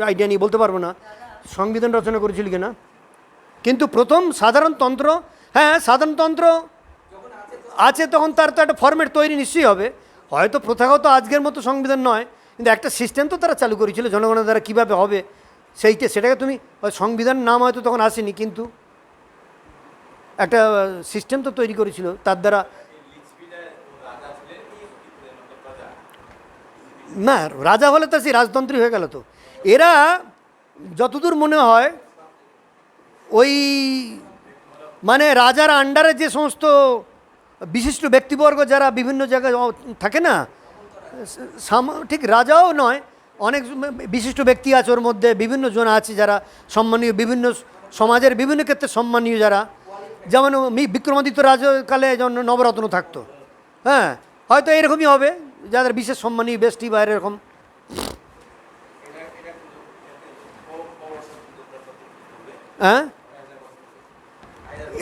Speaker 1: আইডিয়া নিয়ে বলতে পারবো না সংবিধান রচনা করেছিল কিনা। কিন্তু প্রথম সাধারণতন্ত্র, হ্যাঁ, সাধারণতন্ত্র আছে, তখন তার তো একটা ফরম্যাট তৈরি নিশ্চয়ই হবে, হয়তো প্রথাগত আজকের মতো সংবিধান নয়, কিন্তু একটা সিস্টেম তো তারা চালু করেছিল জনগণের দ্বারা কীভাবে হবে সেটাকে তুমি, সংবিধান নাম হয়তো তখন আসেনি, কিন্তু একটা সিস্টেম তো তৈরি করেছিল তার দ্বারা। না, রাজা হলে তো সেই রাজতন্ত্রী হয়ে গেল। তো এরা যতদূর মনে হয় ওই মানে রাজার আন্ডারে যে সমস্ত বিশিষ্ট ব্যক্তিবর্গ যারা বিভিন্ন জায়গায় থাকে না, ঠিক রাজাও নয়, অনেক বিশিষ্ট ব্যক্তি আছে ওর মধ্যে, বিভিন্ন জন আছে যারা সম্মানীয়, বিভিন্ন সমাজের বিভিন্ন ক্ষেত্রে সম্মানীয় যারা, যেমন বিক্রমাদিত্য রাজকালে যেমন নবরত্ন থাকতো, হ্যাঁ, হয়তো এরকমই হবে, যাদের বিশেষ সম্মানীয় বেষ্টি বা এরকম। হ্যাঁ,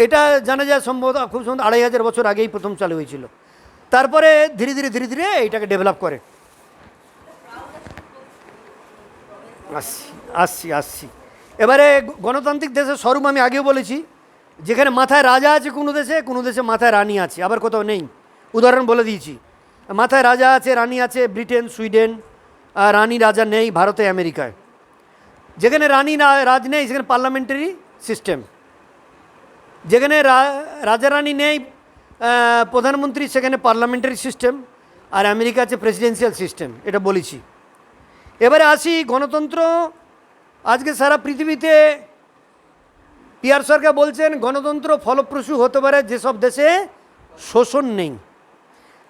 Speaker 1: এটা জানা যায় সম্ভবত খুব সম্ভবত 2500 বছর আগেই প্রথম চালু হয়েছিল, তারপরে ধীরে ধীরে এইটাকে ডেভেলপ করে। আসছি এবারে গণতান্ত্রিক দেশের স্বরূপ আমি আগেও বলেছি, যেখানে মাথায় রাজা আছে কোনো দেশে মাথায় রানী আছে, আবার কোথাও নেই। উদাহরণ বলে দিয়েছি, মাথায় রাজা আছে, রানী আছে, ব্রিটেন, সুইডেন, আর রানী রাজা নেই ভারতে, আমেরিকায়। যেখানে রানী রাজ নেই সেখানে পার্লামেন্টারি সিস্টেম। যেখানে রাজা রানী নেই, প্রধানমন্ত্রী, সেখানে পার্লামেন্টারি সিস্টেম। আর আমেরিকা আছে প্রেসিডেন্সিয়াল সিস্টেম, এটা বলেছি। এবারে আসি গণতন্ত্র। আজকে সারা পৃথিবীতে পিয়ার সরকার বলছেন গণতন্ত্র ফলপ্রসূ হতে পারে যেসব দেশে শোষণ নেই,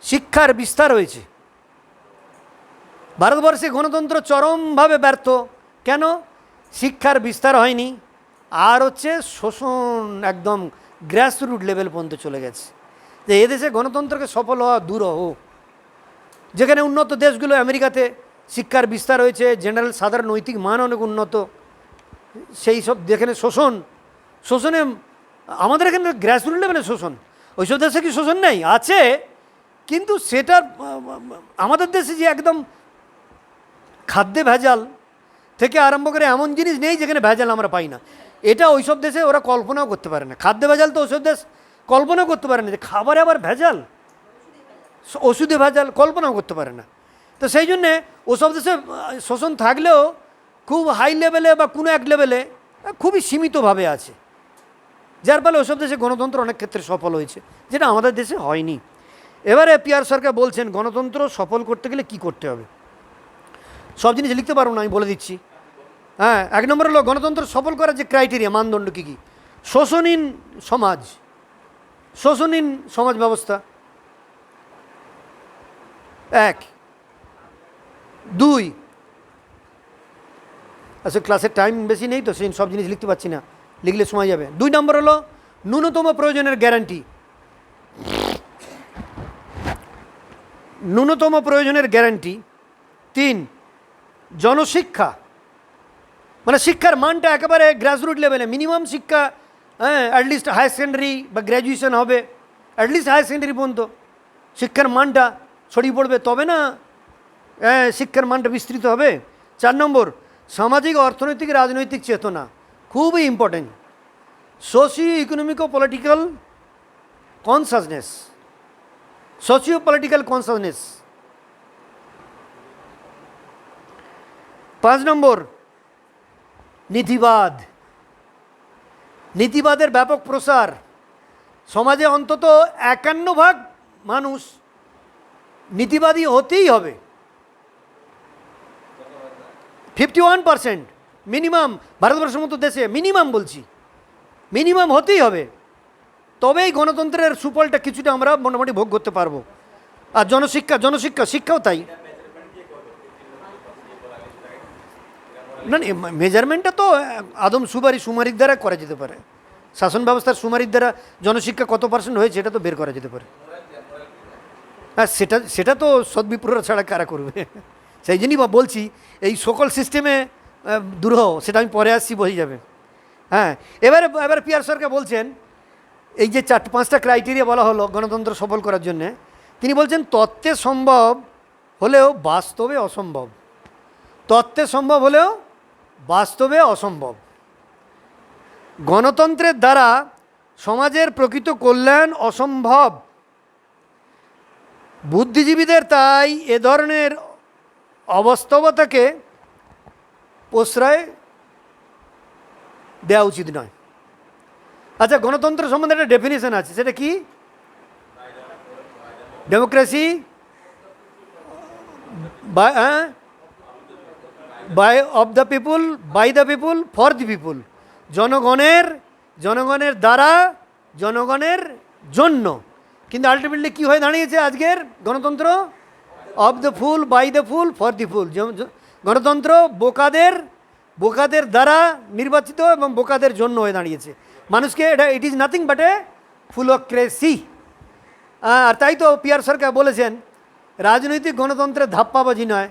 Speaker 1: শিক্ষার বিস্তার হয়েছে। ভারতবর্ষে গণতন্ত্র চরমভাবে ব্যর্থ। কেন? শিক্ষার বিস্তার হয়নি, আর হচ্ছে শোষণ একদম গ্রাসরুট লেভেল পর্যন্ত চলে গেছে। যে এদেশে গণতন্ত্রকে সফল হওয়া দুরূহ। যেখানে উন্নত দেশগুলো, আমেরিকাতে শিক্ষার বিস্তার হয়েছে, জেনারেল সাধারণ নৈতিক মান অনেক উন্নত, সেই সব যেখানে শোষণে আমাদের এখানে গ্রাসরুট লেভেলে শোষণ। ওইসব দেশে কি শোষণ নেই? আছে, কিন্তু সেটা আমাদের দেশে যে একদম খাদ্যে ভেজাল থেকে আরম্ভ করে এমন জিনিস নেই যেখানে ভেজাল আমরা পাই না। এটা ওইসব দেশে ওরা কল্পনাও করতে পারে না। খাদ্যে ভেজাল তো ওইসব দেশ কল্পনাও করতে পারে না, যে খাবারে আবার ভেজাল, ওষুধে ভেজাল, কল্পনাও করতে পারে না। তো সেই জন্যে ওসব দেশে শোষণ থাকলেও খুব হাই লেভেলে বা কোনো এক লেভেলে খুবই সীমিতভাবে আছে, যার ফলে ওসব দেশে গণতন্ত্র অনেক ক্ষেত্রে সফল হয়েছে, যেটা আমাদের দেশে হয়নি। এবারে পিয়ার সরকার বলছেন গণতন্ত্র সফল করতে গেলে কি করতে হবে। সব জিনিস লিখতে পারবো না, আমি বলে দিচ্ছি। হ্যাঁ, 1 নম্বর হলো গণতন্ত্র সফল করার যে ক্রাইটেরিয়া, মানদণ্ড কী কী। শোষণহীন সমাজ, শোষণহীন সমাজ ব্যবস্থা 1। 2, আচ্ছা ক্লাসের টাইম বেশি নেই তো সেই সব জিনিস লিখতে পারছি না, লিখলে সময় যাবে। 2 নম্বর হলো ন্যূনতম প্রয়োজনের গ্যারান্টি, ন্যূনতম প্রয়োজনের গ্যারান্টি। 3, জনশিক্ষা, মানে শিক্ষার মানটা একেবারে গ্রাসরুট লেভেলে, মিনিমাম শিক্ষা, হ্যাঁ, অ্যাটলিস্ট হায়ার সেকেন্ডারি বা গ্র্যাজুয়েশন হবে, অ্যাটলিস্ট হায়ার সেকেন্ডারি পর্যন্ত শিক্ষার মানটা ছড়িয়ে পড়বে, তবে না শিক্ষার মানটা বিস্তৃত হবে। 4 নম্বর সামাজিক, অর্থনৈতিক, রাজনৈতিক চেতনা, খুবই ইম্পর্টেন্ট। সোশিও ইকোনমিক ও political consciousness, socio political consciousness. 5 নম্বর নীতিবাদ, নীতিবাদের ব্যাপক প্রসার। সমাজে অন্তত 51% মানুষ নীতিবাদী হতেই হবে, 51% মিনিমাম। ভারতবর্ষের মতো দেশে মিনিমাম বলছি, মিনিমাম হতেই হবে, তবেই গণতন্ত্রের সুফলটা কিছুটা আমরা মোটামুটি ভোগ করতে পারবো। আর জনশিক্ষা, শিক্ষাও তাই। না, মেজারমেন্টটা তো আদম সুমারির দ্বারা করা যেতে পারে। শাসন ব্যবস্থার সুমারির দ্বারা জনশিক্ষা কত % হয়েছে এটা তো বের করা যেতে পারে। হ্যাঁ, সেটা তো সদ্বিপ্ররা ছাড়া কারা করবে। সেই জন্যই বা বলছি এই সকল সিস্টেমে দুরূহ, সেটা আমি পরে আসছি, বোঝা যাবে। হ্যাঁ, এবারে পিয়ার সরকার বলছেন এই যে 4-5টা ক্রাইটেরিয়া বলা হলো গণতন্ত্র সফল করার জন্যে, তিনি বলছেন তত্ত্বে সম্ভব হলেও বাস্তবে অসম্ভব, তত্ত্বে সম্ভব হলেও বাস্তবে অসম্ভব। গণতন্ত্রের দ্বারা সমাজের প্রকৃত কল্যাণ অসম্ভব। বুদ্ধিজীবীদের তাই এ ধরনের অবাস্তবতাকে প্রশ্রয় দেওয়া উচিত নয়। আচ্ছা, গণতন্ত্র সম্বন্ধে একটা ডেফিনেশন আছে, সেটা কি? Democracy by of the people, by the people, for the people. জনগণের দ্বারা, জনগণের জন্য। কিন্তু আলটিমেটলি কী হয়ে দাঁড়িয়েছে আজকের গণতন্ত্র? Of the fool, by the fool, for the fool. গণতন্ত্র বোকাদের দ্বারা নির্বাচিত এবং বোকাদের জন্য হয়ে দাঁড়িয়েছে। মানুষকে ইট ইজ নাথিং বাট এ ফুলক্রেসি। আর তাই তো পিয়ার সরকার বলেছেন রাজনৈতিক গণতন্ত্রের ধাপ্পাবাজি নয়,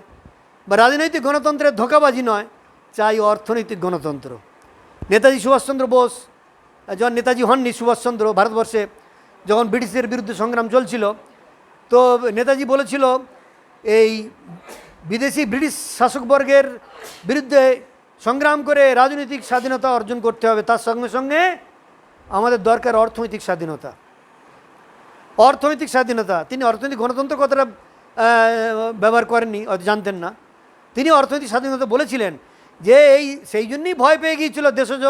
Speaker 1: বা রাজনৈতিক গণতন্ত্রের ধোঁকাবাজি নয়, চাই অর্থনৈতিক গণতন্ত্র। নেতাজি সুভাষচন্দ্র বোস, যখন নেতাজি হননি, সুভাষচন্দ্র, ভারতবর্ষে যখন ব্রিটিশের বিরুদ্ধে সংগ্রাম চলছিল, তো নেতাজি বলেছিল এই ব্রিটিশ শাসকবর্গের বিরুদ্ধে সংগ্রাম করে রাজনৈতিক স্বাধীনতা অর্জন করতে হবে, তার সঙ্গে সঙ্গে আমাদের দরকার অর্থনৈতিক স্বাধীনতা। তিনি অর্থনৈতিক গণতন্ত্র কথাটা ব্যবহার করেননি, হয়তো জানতেন না। তিনি অর্থনৈতিক স্বাধীনতা বলেছিলেন যে সেই জন্যই ভয় পেয়ে গিয়েছিল দেশজ,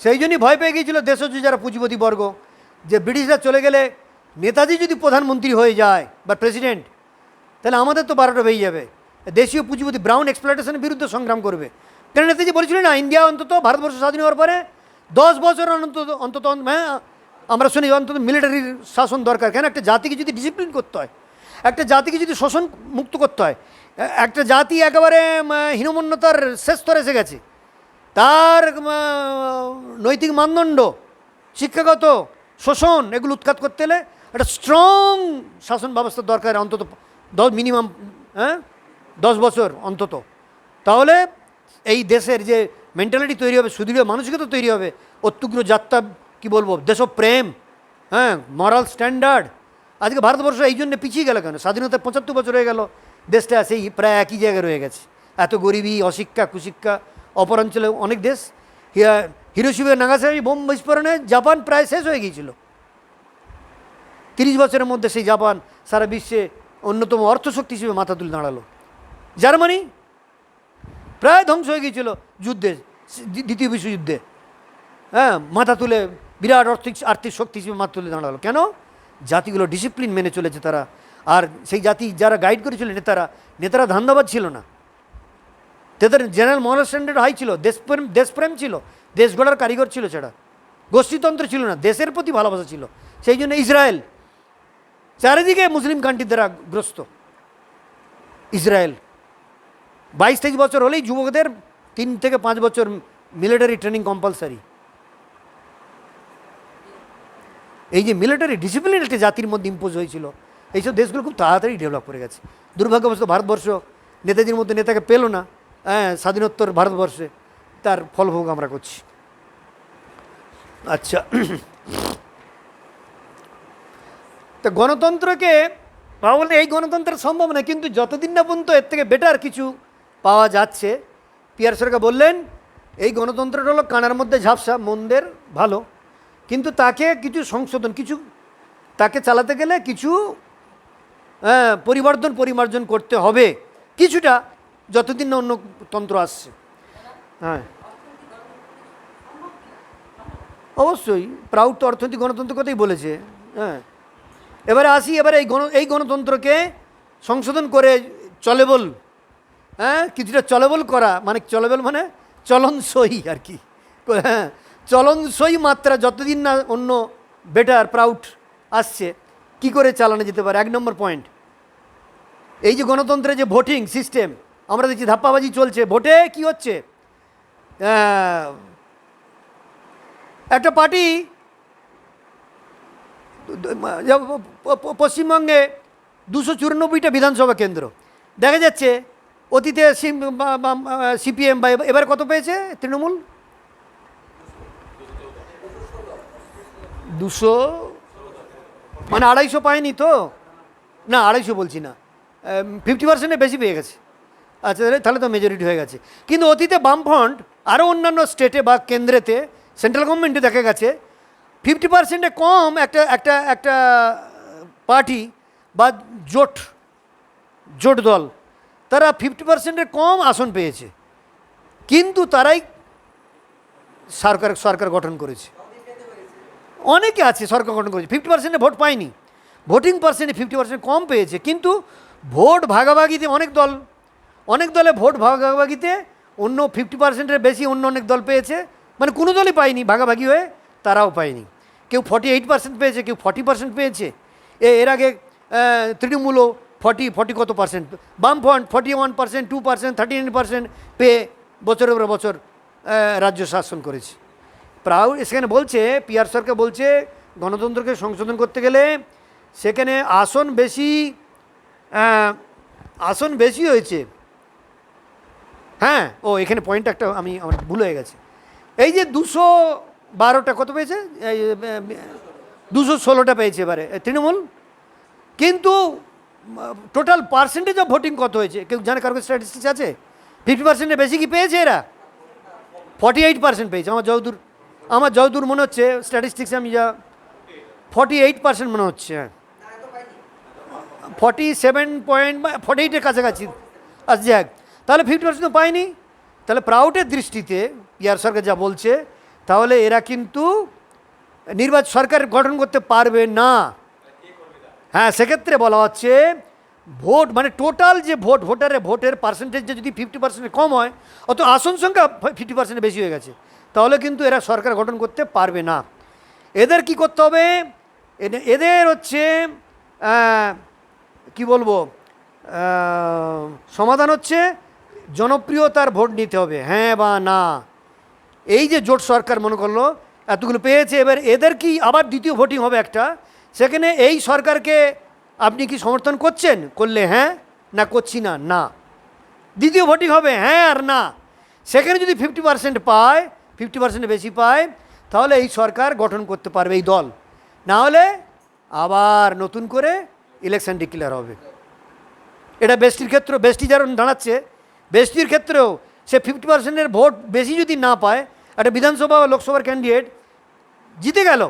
Speaker 1: সেই জন্যই ভয় পেয়ে গিয়েছিল দেশজ যারা পুঁজিপতি বর্গ, যে ব্রিটিশরা চলে গেলে নেতাজি যদি প্রধানমন্ত্রী হয়ে যায় বা প্রেসিডেন্ট, তাহলে আমাদের তো 12টা বেজে যাবে। দেশীয় পুঁজিপতি ব্রাউন এক্সপ্লয়টেশনের বিরুদ্ধে সংগ্রাম করবে। কেন নেতাজি বলেছিলেন না, ইন্ডিয়া অন্তত ভারতবর্ষ স্বাধীন হওয়ার পরে 10 বছর অন্তত অন্তত হ্যাঁ আমরা শুনি অন্তত মিলিটারির শাসন দরকার। কেন, একটা জাতিকে যদি ডিসিপ্লিন করতে হয়, একটা জাতিকে যদি শোষণ মুক্ত করতে হয়, একটা জাতি একেবারে হীনমন্যতার শেষ স্তরে এসে গেছে, তার নৈতিক মানদণ্ড, শিক্ষাগত শোষণ এগুলো উৎখাত করতে হলে একটা স্ট্রং শাসন ব্যবস্থা দরকার, অন্তত মিনিমাম 10 বছর অন্তত। তাহলে এই দেশের যে মেন্টালিটি তৈরি হবে, সুদৃঢ় মানসিকতা তৈরি হবে, অত্যুগ্র যাত্রা কী বলবো, দেশপ্রেম, মরাল স্ট্যান্ডার্ড। আজকে ভারতবর্ষ এই জন্য পিছিয়ে গেল কেন? স্বাধীনতা 75 বছর হয়ে গেল, দেশটা সেই প্রায় একই জায়গায় রয়ে গেছে। এত গরিবী, অশিক্ষা, কুশিক্ষা, অপরাঞ্চলে অনেক দেশ। হিরোশিমা নাগাসাকি বোম বিস্ফোরণে জাপান প্রায় শেষ হয়ে গিয়েছিল। 30 বছরের মধ্যে সেই জাপান সারা বিশ্বে অন্যতম অর্থশক্তি হিসেবে মাথা তুলে দাঁড়ালো। জার্মানি প্রায় ধ্বংস হয়ে গিয়েছিল যুদ্ধে, দ্বিতীয় বিশ্বযুদ্ধে, মাথা তুলে বিরাট আর্থিক শক্তি হিসেবে মাথা তুলে দাঁড়ালো। কেন? জাতিগুলো ডিসিপ্লিন মেনে চলেছে তারা। আর সেই জাতি যারা গাইড করেছিল নেতারা ধান্দাবাজ ছিল না, তাদের জেনারেল মরাল স্ট্যান্ডার্ড হাই ছিল, দেশপ্রেম ছিল, দেশ গড়ার কারিগর ছিল, সেটা গোষ্ঠীতন্ত্র ছিল না, দেশের প্রতি ভালোবাসা ছিল। সেই জন্য ইসরায়েল চারিদিকে মুসলিম কান্ট্রি দ্বারা গ্রস্ত। ইসরায়েল 22-23 বছর হলেই যুবকদের 3 থেকে 5 বছর মিলিটারি ট্রেনিং কম্পালসারি। এই যে মিলিটারি ডিসিপ্লিন একটা জাতির মধ্যে ইম্পোজ হয়েছিল, এইসব দেশগুলো খুব তাড়াতাড়ি ডেভেলপ করে গেছে। দুর্ভাগ্যবশত ভারতবর্ষ নেতাজির মধ্যে নেতাকে পেল না, স্বাধীনোত্তর ভারতবর্ষে তার ফলভোগ আমরা করছি। আচ্ছা, তা গণতন্ত্রকে বলে এই গণতন্ত্র সম্ভব না, কিন্তু যতদিন না পর্যন্ত এর থেকে বেটার কিছু পাওয়া যাচ্ছে। পিয়ার সরকার বললেন এই গণতন্ত্রটা হলো কানার মধ্যে ঝাপসা, মন্দের ভালো, কিন্তু তাকে কিছু সংশোধন, কিছু তাকে চালাতে গেলে কিছু পরিমার্জন করতে হবে কিছুটা, যতদিন না অন্য তন্ত্র আসছে। হ্যাঁ, অবশ্যই প্রাউড তো অর্থনৈতিক গণতন্ত্রের কথাই বলেছে। হ্যাঁ, এবারে আসি, এবারে এই গণতন্ত্রকে সংশোধন করে চলেবল, কিছুটা চলেবল করা, মানে চলেবল মানে চলনসই আর কি। হ্যাঁ, চলনসই মাত্রা যতদিন না অন্য বেটার প্রাউড আসছে, কি করে চালানো যেতে পারে। 1 নম্বর পয়েন্ট, এই যে গণতন্ত্রের যে ভোটিং সিস্টেম, আমরা দেখছি ধাপ্পাবাজি চলছে। ভোটে কি হচ্ছে, একটা পার্টি পশ্চিমবঙ্গে 294টা বিধানসভা কেন্দ্র দেখা যাচ্ছে, অতীতে সিপিএম বা এবার কত পেয়েছে তৃণমূল, 200, মানে 250 পায়নি তো, না 250 বলছি না, 50%-এর বেশি পেয়ে গেছে। আচ্ছা, তাহলে তো মেজরিটি হয়ে গেছে। কিন্তু অতীতে বামফ্রন্ট আরও অন্যান্য স্টেটে বা কেন্দ্রেতে, সেন্ট্রাল গভর্নমেন্টে দেখা গেছে 50%-এ কম একটা পার্টি বা জোট দল, তারা 50%-এর কম আসন পেয়েছে, কিন্তু তারাই সরকার গঠন করেছে। অনেকে আছে সরকার গঠন করেছে, 50%-এ ভোট পায়নি, ভোটিং পার্সেন্টে 50% কম পেয়েছে, কিন্তু ভোট ভাগাভাগিতে অনেক দলে ভোট ভাগাভাগিতে অন্য 50%-এর বেশি অন্য অনেক দল পেয়েছে, মানে কোনো দলই পায়নি, ভাগাভাগি হয়ে তারাও পায়নি। কেউ 48% পেয়েছে, কেউ 40% পেয়েছে। এর আগে তৃণমূলও 40 কত পার্সেন্ট, বামফ্রন্ট 41%, 2%, 39% পেয়ে বছরের পর বছর রাজ্য শাসন করেছে। প্রাউড সেখানে বলছে, পিয়ার সরকার বলছে গণতন্ত্রকে সংশোধন করতে গেলে সেখানে আসন বেশি হয়েছে। হ্যাঁ, এখানে পয়েন্ট একটা আমার ভুল হয়ে গেছে। এই যে 212টা কত পেয়েছে, 216টা পেয়েছে এবারে তৃণমূল, কিন্তু টোটাল পার্সেন্টেজ অফ ভোটিং কত হয়েছে কেউ জানে? কারো স্ট্যাটিস্টিক্স আছে? 50%-এর বেশি কি পেয়েছে এরা? 48% পেয়েছে আমার যতদূর মনে হচ্ছে স্ট্যাটিস্টিক্সে, আমি যা 48% মনে হচ্ছে, হ্যাঁ 47.48-এর কাছাকাছি আচ্ছা যাক, তাহলে 50% তো পায়নি। তাহলে প্রাউডের দৃষ্টিতে পিআর সরকার যা বলছে, তাহলে এরা কিন্তু সরকার গঠন করতে পারবে না। হ্যাঁ, সেক্ষেত্রে বলা হচ্ছে ভোট মানে টোটাল যে ভোটের পার্সেন্টেজ যদি 50% কম হয়, অত আসন সংখ্যা 50% বেশি হয়ে গেছে, তাহলে কিন্তু এরা সরকার গঠন করতে পারবে না। এদের কি করতে হবে? এদের হচ্ছে কি বলবো, সমাধান হচ্ছে জনপ্রিয়তার ভোট নিতে হবে, হ্যাঁ বা না। এই যে জোট সরকার মনে করলো এতগুলো পেয়েছে, এবার এদের কি আবার দ্বিতীয় ভোটিং হবে একটা, সেখানে এই সরকারকে আপনি কি সমর্থন করছেন, করলে হ্যাঁ, না করছি না, না। দ্বিতীয় ভোটিং হবে হ্যাঁ আর না। সেখানে যদি 50% পায়, 50% বেশি পায়, তাহলে এই সরকার গঠন করতে পারবে এই দল, না হলে আবার নতুন করে ইলেকশন ডিক্লেয়ার হবে। এটা বেস্টির ক্ষেত্রে, বেস্টি যারা দাঁড়াচ্ছে, বেস্টির ক্ষেত্রেও সে 50%-এর ভোট বেশি যদি না পায়, একটা বিধানসভা বা লোকসভার ক্যান্ডিডেট জিতে গেল,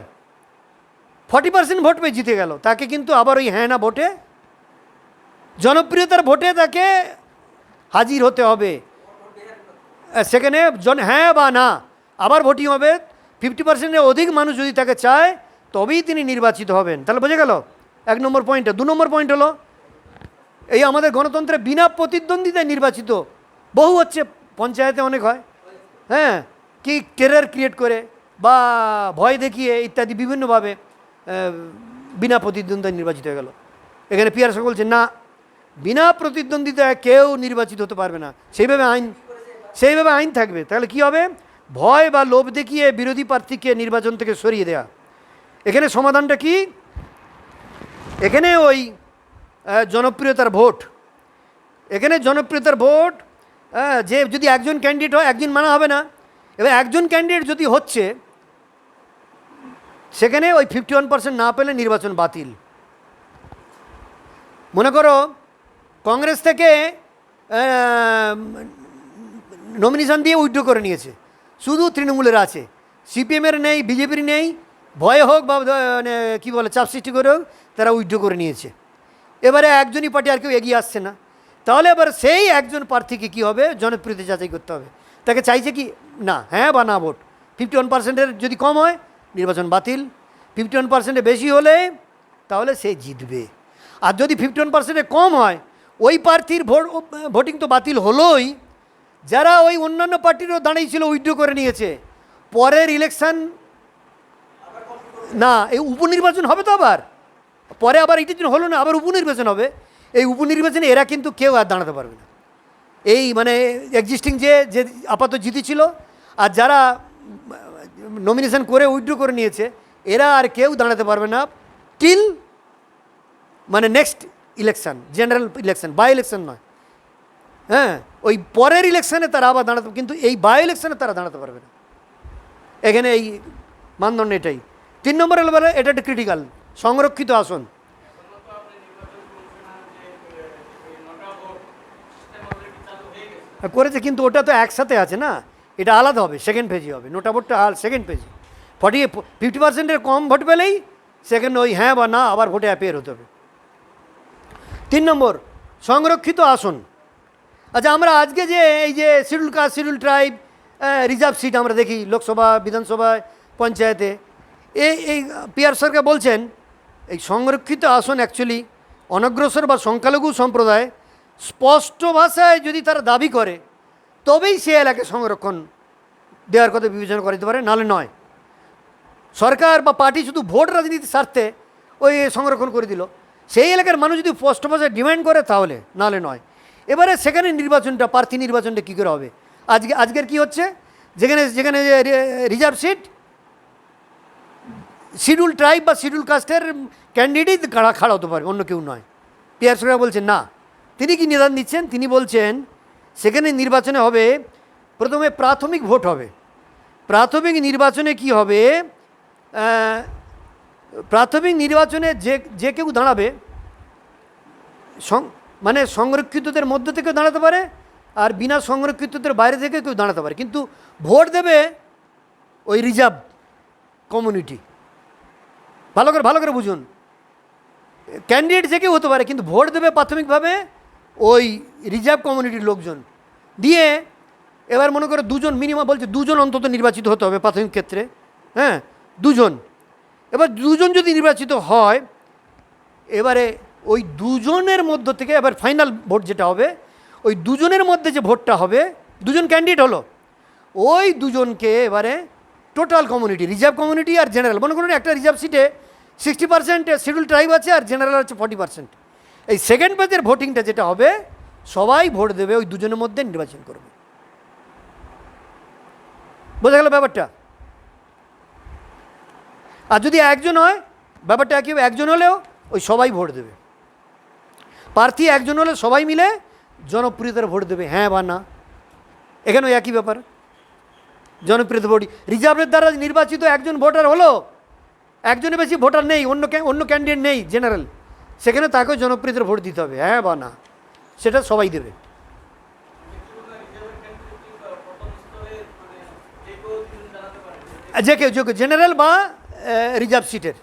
Speaker 1: 40% ভোট পেয়ে জিতে গেল, তাকে কিন্তু আবার ওই হ্যাঁ না ভোটে, জনপ্রিয়তার ভোটে তাকে হাজির হতে হবে। সেখানে হ্যাঁ বা না আবার ভোটিং হবে, 50%-এর অধিক মানুষ যদি তাকে চায়, তবেই তিনি নির্বাচিত হবেন। তাহলে বোঝা গেল 1 নম্বর পয়েন্টটা। 2 নম্বর পয়েন্ট হলো, এই আমাদের গণতন্ত্রে বিনা প্রতিদ্বন্দ্বিতায় নির্বাচিত বহু হচ্ছে, পঞ্চায়েতে অনেক হয়, হ্যাঁ, কি টেরর ক্রিয়েট করে বা ভয় দেখিয়ে ইত্যাদি বিভিন্নভাবে বিনা প্রতিদ্বন্দ্বিতায় নির্বাচিত হয়ে গেল। এখানে পিআর সরকার বলছে না, বিনা প্রতিদ্বন্দ্বিতায় কেউ নির্বাচিত হতে পারবে না, সেইভাবে আইন থাকবে। তাহলে কি হবে? ভয় বা লোভ দেখিয়ে বিরোধী প্রার্থীকে নির্বাচন থেকে সরিয়ে দেয়া। এখানে সমাধানটা কি? এখানে ওই জনপ্রিয়তার ভোট, এখানে জনপ্রিয়তার ভোট, যে যদি একজন ক্যান্ডিডেট হয়, একজন মানা হবে না। এবার একজন ক্যান্ডিডেট যদি হচ্ছে, সেখানে ওই 51% না পেলে নির্বাচন বাতিল। মনে করো কংগ্রেস থেকে নমিনেশন দিয়ে উইথড্র করে নিয়েছে, শুধু তৃণমূলের আছে, সিপিএমের নেই, বিজেপির নেই, ভয়ে হোক বা মানে কী বলে চাপ সৃষ্টি করে হোক, তারা উইথড্র করে নিয়েছে। এবারে একজনই পার্টি, আর কেউ এগিয়ে আসছে না, তাহলে এবার সেই একজন প্রার্থীকে কী হবে? জনপ্রিয়তা যাচাই করতে হবে, তাকে চাইছে কি না, হ্যাঁ বা না ভোট। 51%-এর যদি কম হয়, নির্বাচন বাতিল। 51%-এর বেশি হলে তাহলে সে জিতবে। আর যদি 51%-এর কম হয়, ওই প্রার্থীর ভোটিং তো বাতিল হলোই, যারা ওই অন্যান্য পার্টিরও দাঁড়িয়েছিল উইথড্র করে নিয়েছে, পরের ইলেকশন না, এই উপনির্বাচন হবে তো আবার, পরে আবার এটার জন্য হলো না, আবার উপনির্বাচন হবে। এই উপনির্বাচনে এরা কিন্তু কেউ আর দাঁড়াতে পারবে না, এই মানে এক্সিস্টিং যে আপাতত জিতেছিল আর যারা নমিনেশন করে উইথড্র করে নিয়েছে, এরা আর কেউ দাঁড়াতে পারবে না টিল মানে next election, general election, by election নয়, হ্যাঁ, ওই পরের ইলেকশনে তারা আবার দাঁড়াতে, কিন্তু এই বাই ইলেকশনে তারা দাঁড়াতে পারবে না। এখানে এই মানদণ্ড এটাই। 3 নম্বর হলো, এটা একটা ক্রিটিক্যাল, সংরক্ষিত আসন। করেছে, কিন্তু ওটা তো একসাথে আছে না, এটা আলাদা হবে, সেকেন্ড পেজে হবে, নোটা ভোটটা সেকেন্ড পেজে। 50%-এর কম ভোট পেলেই সেকেন্ড ওই হ্যাঁ বা না আবার ভোটে অ্যাপিয়ার হতে হবে। 3 নম্বর সংরক্ষিত আসন। আচ্ছা, আমরা আজকে যে এই যে schedule caste, schedule tribe, reserve seat আমরা দেখি লোকসভা, বিধানসভায়, পঞ্চায়েতে, এই পিআর সরকার বলছেন এই সংরক্ষিত আসন অ্যাকচুয়ালি অনগ্রসর বা সংখ্যালঘু সম্প্রদায় স্পষ্ট ভাষায় যদি তারা দাবি করে, তবেই সে এলাকায় সংরক্ষণ দেওয়ার কথা বিবেচনা করতে পারে, নাহলে নয়। সরকার বা পার্টি শুধু ভোট রাজনীতির স্বার্থে ওই সংরক্ষণ করে দিল, সেই এলাকার মানুষ যদি স্পষ্ট ভাষায় ডিমান্ড করে, তাহলে, নাহলে নয়। এবারে সেখানে নির্বাচনটা, প্রার্থী নির্বাচনটা কী করে হবে? আজকের কি হচ্ছে, যেখানে যেখানে রিজার্ভ সিট, শিডিউল ট্রাইব বা শিডিউল কাস্টের ক্যান্ডিডেট খাড়া হতে পারে, অন্য কেউ নয়। পিআর সরকার বলছেন না। তিনি কি নিদান দিচ্ছেন? তিনি বলছেন সেখানে নির্বাচনে হবে, প্রথমে প্রাথমিক ভোট হবে। প্রাথমিক নির্বাচনে কি হবে? প্রাথমিক নির্বাচনে যে কেউ দাঁড়াবে, মানে সংরক্ষিতদের মধ্য থেকে দাঁড়াতে পারে, আর বিনা সংরক্ষিতদের বাইরে থেকে কেউ দাঁড়াতে পারে, কিন্তু ভোট দেবে ওই রিজার্ভ কমিউনিটি ভালো করে বুঝুন, ক্যান্ডিডেট যে কেউ হতে পারে, কিন্তু ভোট দেবে প্রাথমিকভাবে ওই রিজার্ভ কমিউনিটির লোকজন দিয়ে। এবার মনে করো দুজন মিনিমাম, বলছে দুজন অন্তত নির্বাচিত হতে হবে প্রাথমিক ক্ষেত্রে, হ্যাঁ, দুজন। এবার দুজন যদি নির্বাচিত হয়, এবারে ওই দুজনের মধ্য থেকে এবার ফাইনাল ভোট যেটা হবে, ওই দুজনের মধ্যে যে ভোটটা হবে, দুজন ক্যান্ডিডেট হলো, ওই দুজনকে এবারে টোটাল কমিউনিটি, রিজার্ভ কমিউনিটি আর জেনারেল, মনে করুন একটা রিজার্ভ সিটে 60% শিডিউল ট্রাইব আছে আর জেনারেল হচ্ছে 40%। এই সেকেন্ড পেজের ভোটিংটা যেটা হবে, সবাই ভোট দেবে, ওই দুজনের মধ্যে নির্বাচন করবে। বোঝা গেল ব্যাপারটা? আর যদি একজন হয়, ব্যাপারটা একই, একজন হলেও ওই সবাই ভোট দেবে। প্রার্থী একজন হলে সবাই মিলে জনপ্রিয়তার ভোট দেবে, হ্যাঁ বা না। এখানেও একই ব্যাপার, জনপ্রিয়তা ভোট। রিজার্ভের দ্বারা নির্বাচিত একজন ভোটার হলো, একজনের বেশি ভোটার নেই, অন্য ক্যান্ডিডেট নেই জেনারেল, সেখানে তাকেও জনপ্রিয়তার ভোট দিতে হবে, হ্যাঁ বা না, সেটা সবাই দেবে। যে কেউ জেনারেল বা রিজার্ভ সিটের,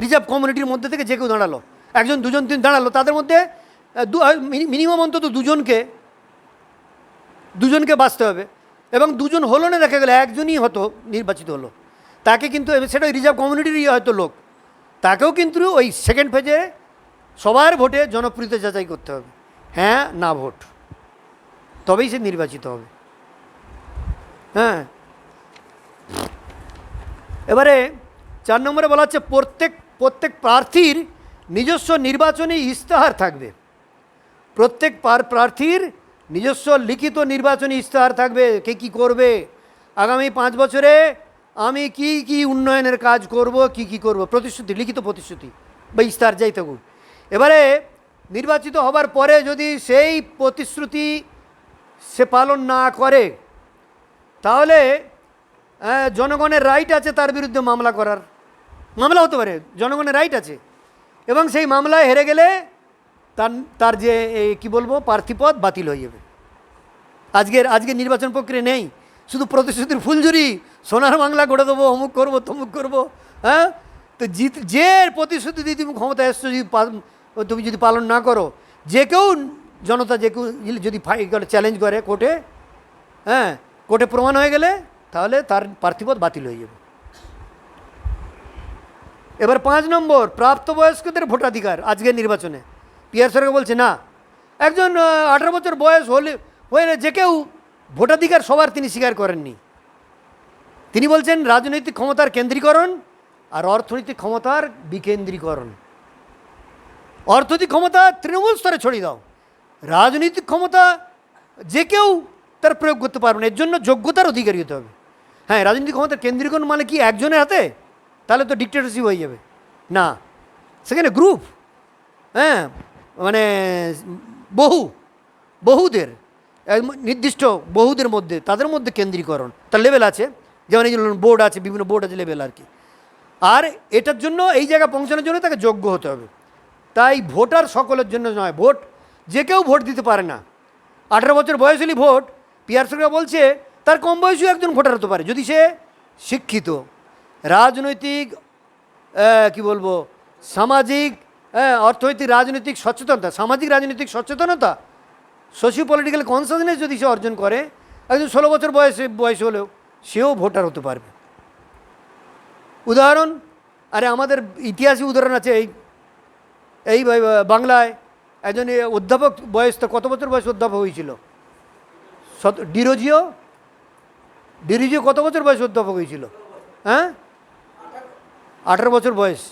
Speaker 1: রিজার্ভ কমিউনিটির মধ্যে থেকে যে কেউ দাঁড়ালো, একজন দুজন তিন দাঁড়ালো, তাদের মধ্যে মিনিমাম অন্তত দুজনকে বাঁচতে হবে। এবং দুজন হলো না, দেখা গেলো একজনই হয়তো নির্বাচিত হলো, তাকে কিন্তু সেটা রিজার্ভ কমিউনিটিরই হয়তো লোক, তাকেও কিন্তু ওই সেকেন্ড ফেজে সবার ভোটে জনপ্রিয়তা যাচাই করতে হবে, হ্যাঁ না ভোট, তবেই সে নির্বাচিত হবে। হ্যাঁ, এবারে 4 নম্বরে বলা হচ্ছে প্রত্যেক প্রার্থীর নিজস্ব নির্বাচনী ইস্তাহার থাকবে। প্রত্যেক প্রার্থীর নিজস্ব লিখিত নির্বাচনী ইস্তাহার থাকবে, কে কী করবে, আগামী 5 বছরে আমি কি উন্নয়নের কাজ করব, কি করব, প্রতিশ্রুতি, লিখিত প্রতিশ্রুতি বা ইস্তাহার যাই থাকুক। এবারে নির্বাচিত হবার পরে যদি সেই প্রতিশ্রুতি সে পালন না করে, তাহলে জনগণের রাইট আছে তার বিরুদ্ধে মামলা করার, মামলা হতে পারে, জনগণের রাইট আছে। এবং সেই মামলায় হেরে গেলে তার যে কি বলবো প্রার্থীপদ বাতিল হয়ে যাবে। আজকের নির্বাচন প্রক্রিয়া নেই, শুধু প্রতিশ্রুতির ফুলঝুরি, সোনার বাংলা গড়ে দেবো, অমুক করবো তমুক করবো। হ্যাঁ, তো যে প্রতিশ্রুতি দিয়ে তুমি ক্ষমতা এসছো, তুমি যদি পালন না করো, যে কেউ জনতা যে কেউ যদি চ্যালেঞ্জ করে কোর্টে, হ্যাঁ, কোর্টে প্রমাণ হয়ে গেলে তাহলে তার প্রার্থীপদ বাতিল হয়ে যাবে। এবার 5 নম্বর, প্রাপ্তবয়স্কদের ভোটাধিকার। আজকের নির্বাচনে পিআর সরকার বলছে না, একজন 18 বছর বয়স হলে যে কেউ ভোটাধিকার সবার তিনি স্বীকার করেননি। তিনি বলছেন রাজনৈতিক ক্ষমতার কেন্দ্রীকরণ আর অর্থনৈতিক ক্ষমতার বিকেন্দ্রীকরণ। অর্থনৈতিক ক্ষমতা তৃণমূল স্তরে ছড়িয়ে দাও, রাজনৈতিক ক্ষমতা যে কেউ তার প্রয়োগ করতে পারবে না, এর জন্য যোগ্যতার অধিকারী হতে হবে। হ্যাঁ, রাজনৈতিক ক্ষমতার কেন্দ্রীকরণ মানে কি একজনের হাতে, তাহলে তো ডিক্টেটরশিপ হয়ে যাবে না, সেখানে গ্রুপ, হ্যাঁ, মানে বহুদের নির্দিষ্ট বহুদের মধ্যে, তাদের মধ্যে কেন্দ্রীকরণ, তার লেভেল আছে, যেমন এই বোর্ড আছে, বিভিন্ন বোর্ড আছে, লেভেল আর কি। আর এটার জন্য এই জায়গা পৌঁছানোর জন্য তাকে যোগ্য হতে হবে। তাই ভোটার সকলের জন্য নয়, ভোট যে কেউ ভোট দিতে পারে না। 18 বছর বয়স হলেই ভোট, পিআর সরকার বলছে তার কম বয়সেও একজন ভোটার হতে পারে, যদি সে শিক্ষিত, রাজনৈতিক কি বলবো সামাজিক, অর্থনৈতিক রাজনৈতিক সচেতনতা, সামাজিক রাজনৈতিক সচেতনতা, সোশিও পলিটিক্যাল কনসাসনেস যদি সে অর্জন করে, একজন 16 বছর বয়স হলেও সেও ভোটার হতে পারবে। উদাহরণ, আরে আমাদের ইতিহাসে উদাহরণ আছে, এই বাংলায় একজন অধ্যাপক, বয়স তো কত বছর বয়স অধ্যাপক হয়েছিল, ডিরোজিও কত বছর বয়স অধ্যাপক হয়েছিল? হ্যাঁ, 18 বছর বয়স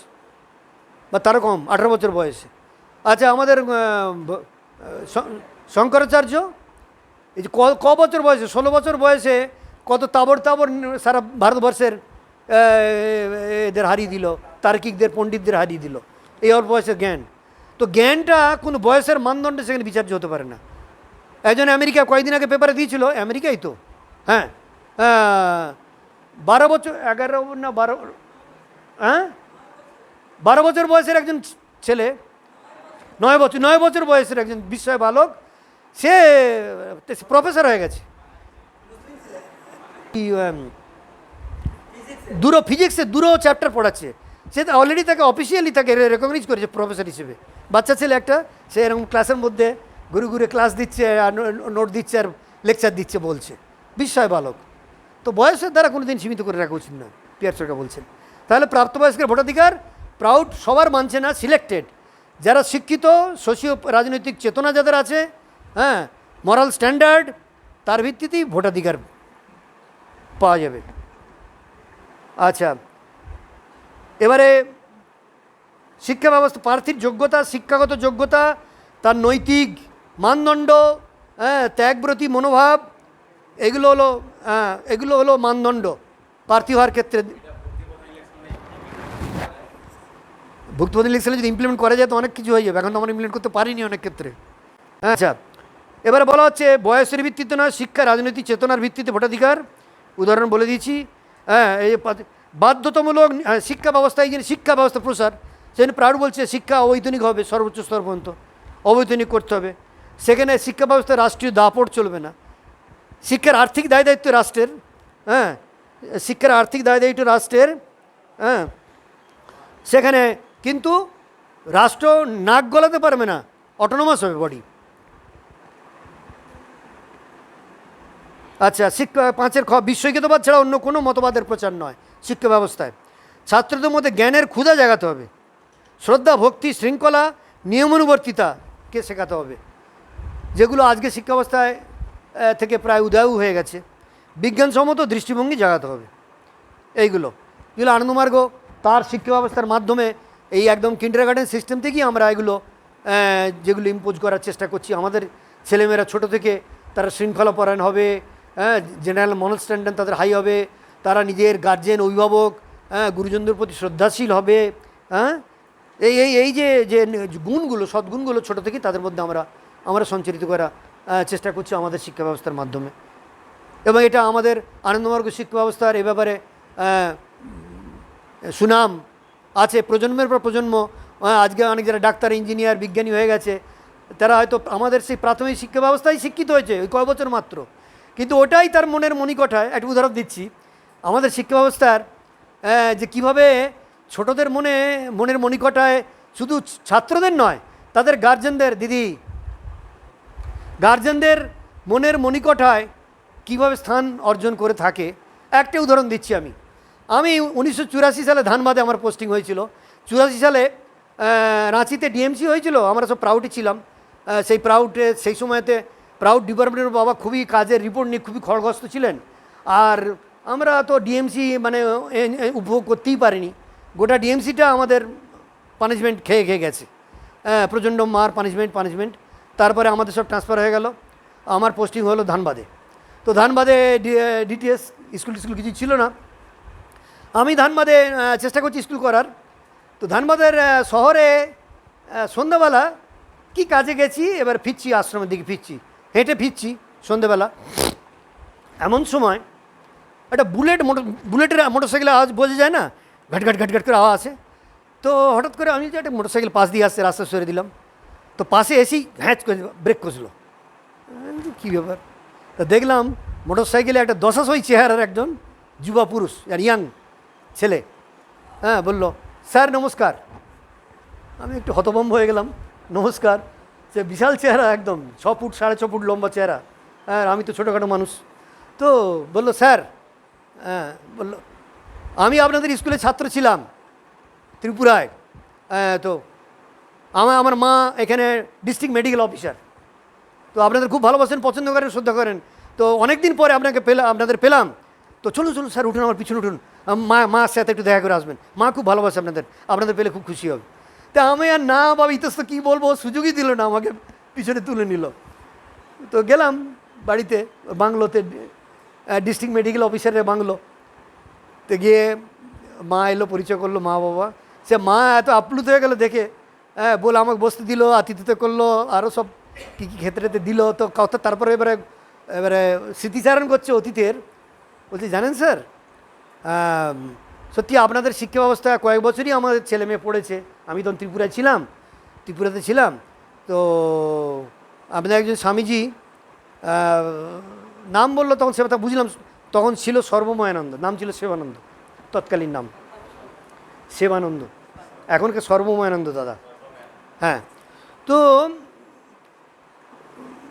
Speaker 1: বা তারও কম, 18 বছর বয়সে। আচ্ছা, আমাদের শঙ্করাচার্য এই যে ক বছর বয়সে, 16 বছর বয়সে কত তাবর সারা ভারতবর্ষের এদের হারিয়ে দিল, তার্কিকদের, পণ্ডিতদের হারিয়ে দিল, এই অল্প বয়সের জ্ঞান। তো জ্ঞানটা কোনো বয়সের মানদণ্ডে সেখানে বিচার্য হতে পারে না। একজন আমেরিকা কয়েকদিন আগে পেপারে দিয়েছিল, আমেরিকাই তো, হ্যাঁ, 12 বছর 11 না 12, হ্যাঁ 12 বছর বয়সের একজন ছেলে, 9 বছর বয়সের একজন বিস্ময় বালক, সে প্রফেসর হয়ে গেছে। ফিজিক্সে দুটো চ্যাপ্টার পড়াচ্ছে, সে অলরেডি তাকে অফিসিয়ালি তাকে রেকগনাইজ করেছে প্রফেসর হিসেবে। বাচ্চা ছেলে একটা, সে এরকম ক্লাসের মধ্যে ঘুরে ঘুরে ক্লাস দিচ্ছে আর নোট দিচ্ছে আর লেকচার দিচ্ছে, বলছে বিস্ময় বালক। তো বয়সের দ্বারা কোনো দিন সীমিত করে রাখা উচিত না, পিয়ার সরকার বলছেন। তাহলে প্রাপ্তবয়স্কের ভোটাধিকার প্রাউড সবার মানছে না, সিলেক্টেড যারা শিক্ষিত, সোশিও রাজনৈতিক চেতনা যাদের আছে, হ্যাঁ, মরাল স্ট্যান্ডার্ড, তার ভিত্তিতেই ভোটাধিকার পাওয়া যাবে। আচ্ছা, এবারে শিক্ষা ব্যবস্থা, প্রার্থীর যোগ্যতা, শিক্ষাগত যোগ্যতা, তার নৈতিক মানদণ্ড, হ্যাঁ, ত্যাগব্রতী মনোভাব, এগুলো হলো মানদণ্ড প্রার্থী হওয়ার ক্ষেত্রে। ভুক্তভোগী ইলেকশনে যদি ইমপ্লিমেন্ট করা যায় তো অনেক কিছু হয়ে যাবে, এখন তো আমরা ইমপ্লিমেন্ট করতে পারিনি অনেক ক্ষেত্রে। আচ্ছা, এবারে বলা হচ্ছে বয়সের ভিত্তিতে নয়, শিক্ষা রাজনৈতিক চেতনার ভিত্তিতে ভোটাধিকার। উদাহরণ বলে দিয়েছি। হ্যাঁ, এই বাধ্যতামূলক শিক্ষা ব্যবস্থা, এই যে শিক্ষা ব্যবস্থা প্রসার, সেখানে প্রাউড বলছে শিক্ষা অবৈতনিক হবে, সর্বোচ্চ স্তর পর্যন্ত অবৈতনিক করতে হবে। সেখানে শিক্ষা ব্যবস্থা রাষ্ট্রীয় দাপট চলবে না। শিক্ষার আর্থিক দায় দায়িত্ব রাষ্ট্রের, হ্যাঁ, শিক্ষার আর্থিক দায় দায়িত্ব রাষ্ট্রের, হ্যাঁ, সেখানে কিন্তু রাষ্ট্র নাক গলাতে পারবে না, অটোনোমাস হবে বডি। আচ্ছা, শিক্ষা 5 বিশ্বৈক্যতাবাদ ছাড়া অন্য কোনো মতবাদের প্রচার নয় শিক্ষা ব্যবস্থায়। ছাত্রদের মধ্যে জ্ঞানের ক্ষুধা জাগাতে হবে, শ্রদ্ধা, ভক্তি, শৃঙ্খলা, নিয়মানুবর্তিতাকে শেখাতে হবে, যেগুলো আজকে শিক্ষা ব্যবস্থায় থেকে প্রায় উদয় হয়ে গেছে। বিজ্ঞানসম্মত দৃষ্টিভঙ্গি জাগাতে হবে। এইগুলো আনন্দমার্গ তার শিক্ষা ব্যবস্থার মাধ্যমে এই একদম কিন্ডারগার্টেন সিস্টেম থেকেই আমরা এগুলো যেগুলো ইম্পোজ করার চেষ্টা করছি। আমাদের ছেলেমেয়েরা ছোটো থেকে তারা শৃঙ্খলাপরায়ণ হবে, হ্যাঁ, জেনারেল মরাল স্ট্যান্ডার্ড তাদের হাই হবে, তারা নিজের গার্জেন, অভিভাবক, হ্যাঁ, গুরুজনদের প্রতি শ্রদ্ধাশীল হবে। হ্যাঁ, এই যে গুণগুলো, সদ্গুণগুলো ছোটো থেকেই তাদের মধ্যে আমরা সঞ্চারিত করা চেষ্টা করছি আমাদের শিক্ষা ব্যবস্থার মাধ্যমে। এবং এটা আমাদের আনন্দমার্গ শিক্ষা ব্যবস্থার এ ব্যাপারে সুনাম আছে প্রজন্মের পর প্রজন্ম। আজকে অনেক যারা ডাক্তার, ইঞ্জিনিয়ার, বিজ্ঞানী হয়ে গেছে, তারা হয়তো আমাদের সেই প্রাথমিক শিক্ষা ব্যবস্থায় শিক্ষিত হয়েছে ওই কয় বছর মাত্র, কিন্তু ওটাই তার মনের মণিকোঠায়। একটা উদাহরণ দিচ্ছি, আমাদের শিক্ষা ব্যবস্থার যে কীভাবে ছোটদের মনের মণিকোঠায় শুধু ছাত্রদের নয়, তাদের গার্জেনদের, দিদি, গার্জেনদের মনের মণিকোঠায় কীভাবে স্থান অর্জন করে থাকে। একটা উদাহরণ দিচ্ছি আমি 1984 সালে ধানবাদে আমার পোস্টিং হয়েছিল। 84 সালে রাঁচিতে ডিএমসি হয়েছিল, আমরা সব প্রাউডে ছিলাম। সেই প্রাউডে, সেই সময়তে প্রাউড ডিপার্টমেন্টের বাবা খুবই কাজের রিপোর্ট নিয়ে খুবই খড়গস্ত ছিলেন। আর আমরা তো ডিএমসি মানে উপভোগ করতেই পারিনি। গোটা ডিএমসিটা আমাদের পানিশমেন্ট খেয়ে গেছে, প্রচণ্ড মার, পানিশমেন্ট। তারপরে আমাদের সব ট্রান্সফার হয়ে গেল, আমার পোস্টিং হলো ধানবাদে। তো ধানবাদে ডিটিএস স্কুল কিছু ছিল না। আমি ধানবাদে চেষ্টা করছি স্কুল করার। তো ধানবাদের শহরে সন্ধ্যাবেলা কি কাজে গেছি, এবার ফিরছি, আশ্রমের দিকে ফিরছি, হেঁটে ফিরছি সন্ধ্যাবেলা। এমন সময় একটা বুলেটের মোটরসাইকেলের আওয়াজ বোঝা যায় না, ঘাট করে আওয়াজ আসে। তো হঠাৎ করে আমি যে একটা মোটরসাইকেল পাশ দিয়ে আসছে, রাস্তা সরে দিলাম। তো পাশে এসেই হ্যাঁচ করে ব্রেক কষলো। কী ব্যাপার? তা দেখলাম মোটরসাইকেলে একটা দশাশই চেহারার একজন যুবা পুরুষ আর ইয়াং ছেলে, হ্যাঁ, বলল, স্যার নমস্কার। আমি একটু হতভম্ব হয়ে গেলাম, নমস্কার। সে বিশাল চেহারা, একদম 6 ফুট 6.5 ফুট লম্বা চেহারা, হ্যাঁ, আমি তো ছোটোখাটো মানুষ। তো বললো, স্যার, হ্যাঁ, বললো, আমি আপনাদের স্কুলে ছাত্র ছিলাম ত্রিপুরায়। তো আমার মা এখানে ডিস্ট্রিক্ট মেডিকেল অফিসার। তো আপনাদের খুব ভালোবাসেন, পছন্দ করেন, শ্রদ্ধা করেন। তো অনেক দিন পরে আপনাদের পেলাম। তো চলুন স্যার, উঠুন, আমার পিছনে উঠুন, মার সাথে একটু দেখা করে আসবেন। মা খুব ভালোবাসে আপনাদের পেলে খুব খুশি হবে। তা আমি আর না বাবা, ইতস্ত কী বলবো, সুযোগই দিল না, আমাকে পিছনে তুলে নিল। তো গেলাম বাড়িতে, বাংলোতে, ডিস্ট্রিক্ট মেডিকেল অফিসারের বাংলো। তো গিয়ে মা এলো, পরিচয় করলো, মা বাবা। সে মা এত আপ্লুত হয়ে গেলো দেখে, হ্যাঁ, বলে আমাকে বসতে দিল, আতিথ্যতা করলো, আরও সব কী খেতে দিল। তো কথা তারপরে এবারে স্মৃতিচারণ করছে অতীতের। বলছি, জানেন স্যার, সত্যি আপনাদের শিক্ষা ব্যবস্থা কয়েক বছরই আমাদের ছেলে মেয়ে পড়েছে। আমি তখন ত্রিপুরাতে ছিলাম। তো আপনাদের একজন স্বামীজি নাম বললো, তখন সেটা বুঝলাম, তখন ছিল সর্বময়ানন্দ, নাম ছিল শিবানন্দ, তৎকালীন নাম। সেবানন্দ, এখনকার সর্বময়ানন্দ দাদা। হ্যাঁ, তো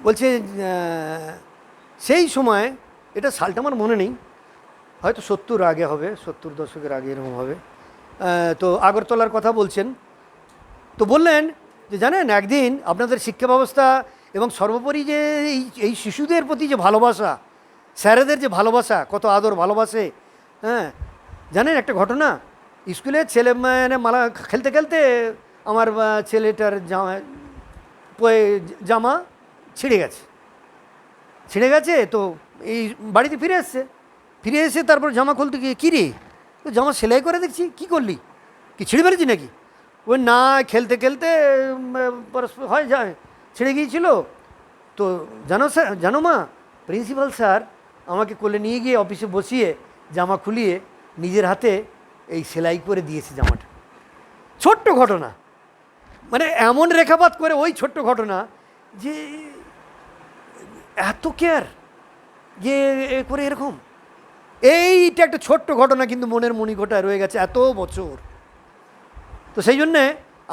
Speaker 1: বলছে সেই সময়, এটা সালটা আমার মনে নেই, হয়তো 70 আগে হবে, 70 দশকের আগে এরকম হবে। তো আগরতলার কথা বলছেন। তো বললেন যে জানেন, একদিন আপনাদের শিক্ষা ব্যবস্থা এবং সর্বোপরি যে এই শিশুদের প্রতি যে ভালোবাসা, স্যারেদের যে ভালোবাসা, কত আদর ভালোবাসে, হ্যাঁ, জানেন একটা ঘটনা, স্কুলে ছেলে মানে মালা খেলতে খেলতে আমার ছেলেটার জামা ছিঁড়ে গেছে। তো এই বাড়িতে ফিরে এসে তারপর জামা খুলতে গিয়ে, কী রে, তো জামা সেলাই করে দেখছি, কি করলি, কি ছিঁড়ে ফেলেছি নাকি? ওই না, খেলতে খেলতে পরস্পর যায় ছিঁড়ে গিয়েছিল। তো জানো মা, প্রিন্সিপাল স্যার আমাকে কোলে নিয়ে গিয়ে অফিসে বসিয়ে জামা খুলিয়ে নিজের হাতে এই সেলাই করে দিয়েছে জামাটা। ছোট্ট ঘটনা, মানে এমন রেখাপাত করে ওই ছোট্ট ঘটনা যে এত কেয়ার যে করে এরকম। এইটা একটা ছোট্ট ঘটনা, কিন্তু মনের মণিকোঠায় রয়ে গেছে এত বছর। তো সেই জন্যে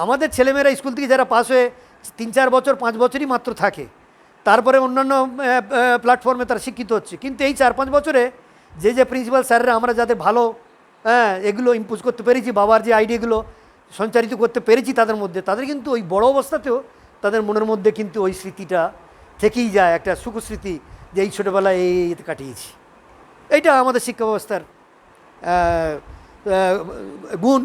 Speaker 1: আমাদের ছেলেমেয়েরা স্কুল থেকে যারা পাস হয়ে 3-4 বছর 5 বছরই মাত্র থাকে, তারপরে অন্যান্য প্ল্যাটফর্মে তারা শিক্ষিত হচ্ছে, কিন্তু এই 4-5 বছরে যে প্রিন্সিপাল স্যাররা আমরা যাদের ভালো এগুলো ইম্পোজ করতে পেরেছি, বাবার যে আইডিয়াগুলো সঞ্চারিত করতে পেরেছি তাদের মধ্যে, তাদের কিন্তু ওই বড় অবস্থাতেও তাদের মনের মধ্যে কিন্তু ওই স্মৃতিটা থেকেই যায়, একটা সুখস্মৃতি, যে এই ছোটোবেলায় এই কাটিয়েছি। এইটা আমাদের শিক্ষা ব্যবস্থার গুণ।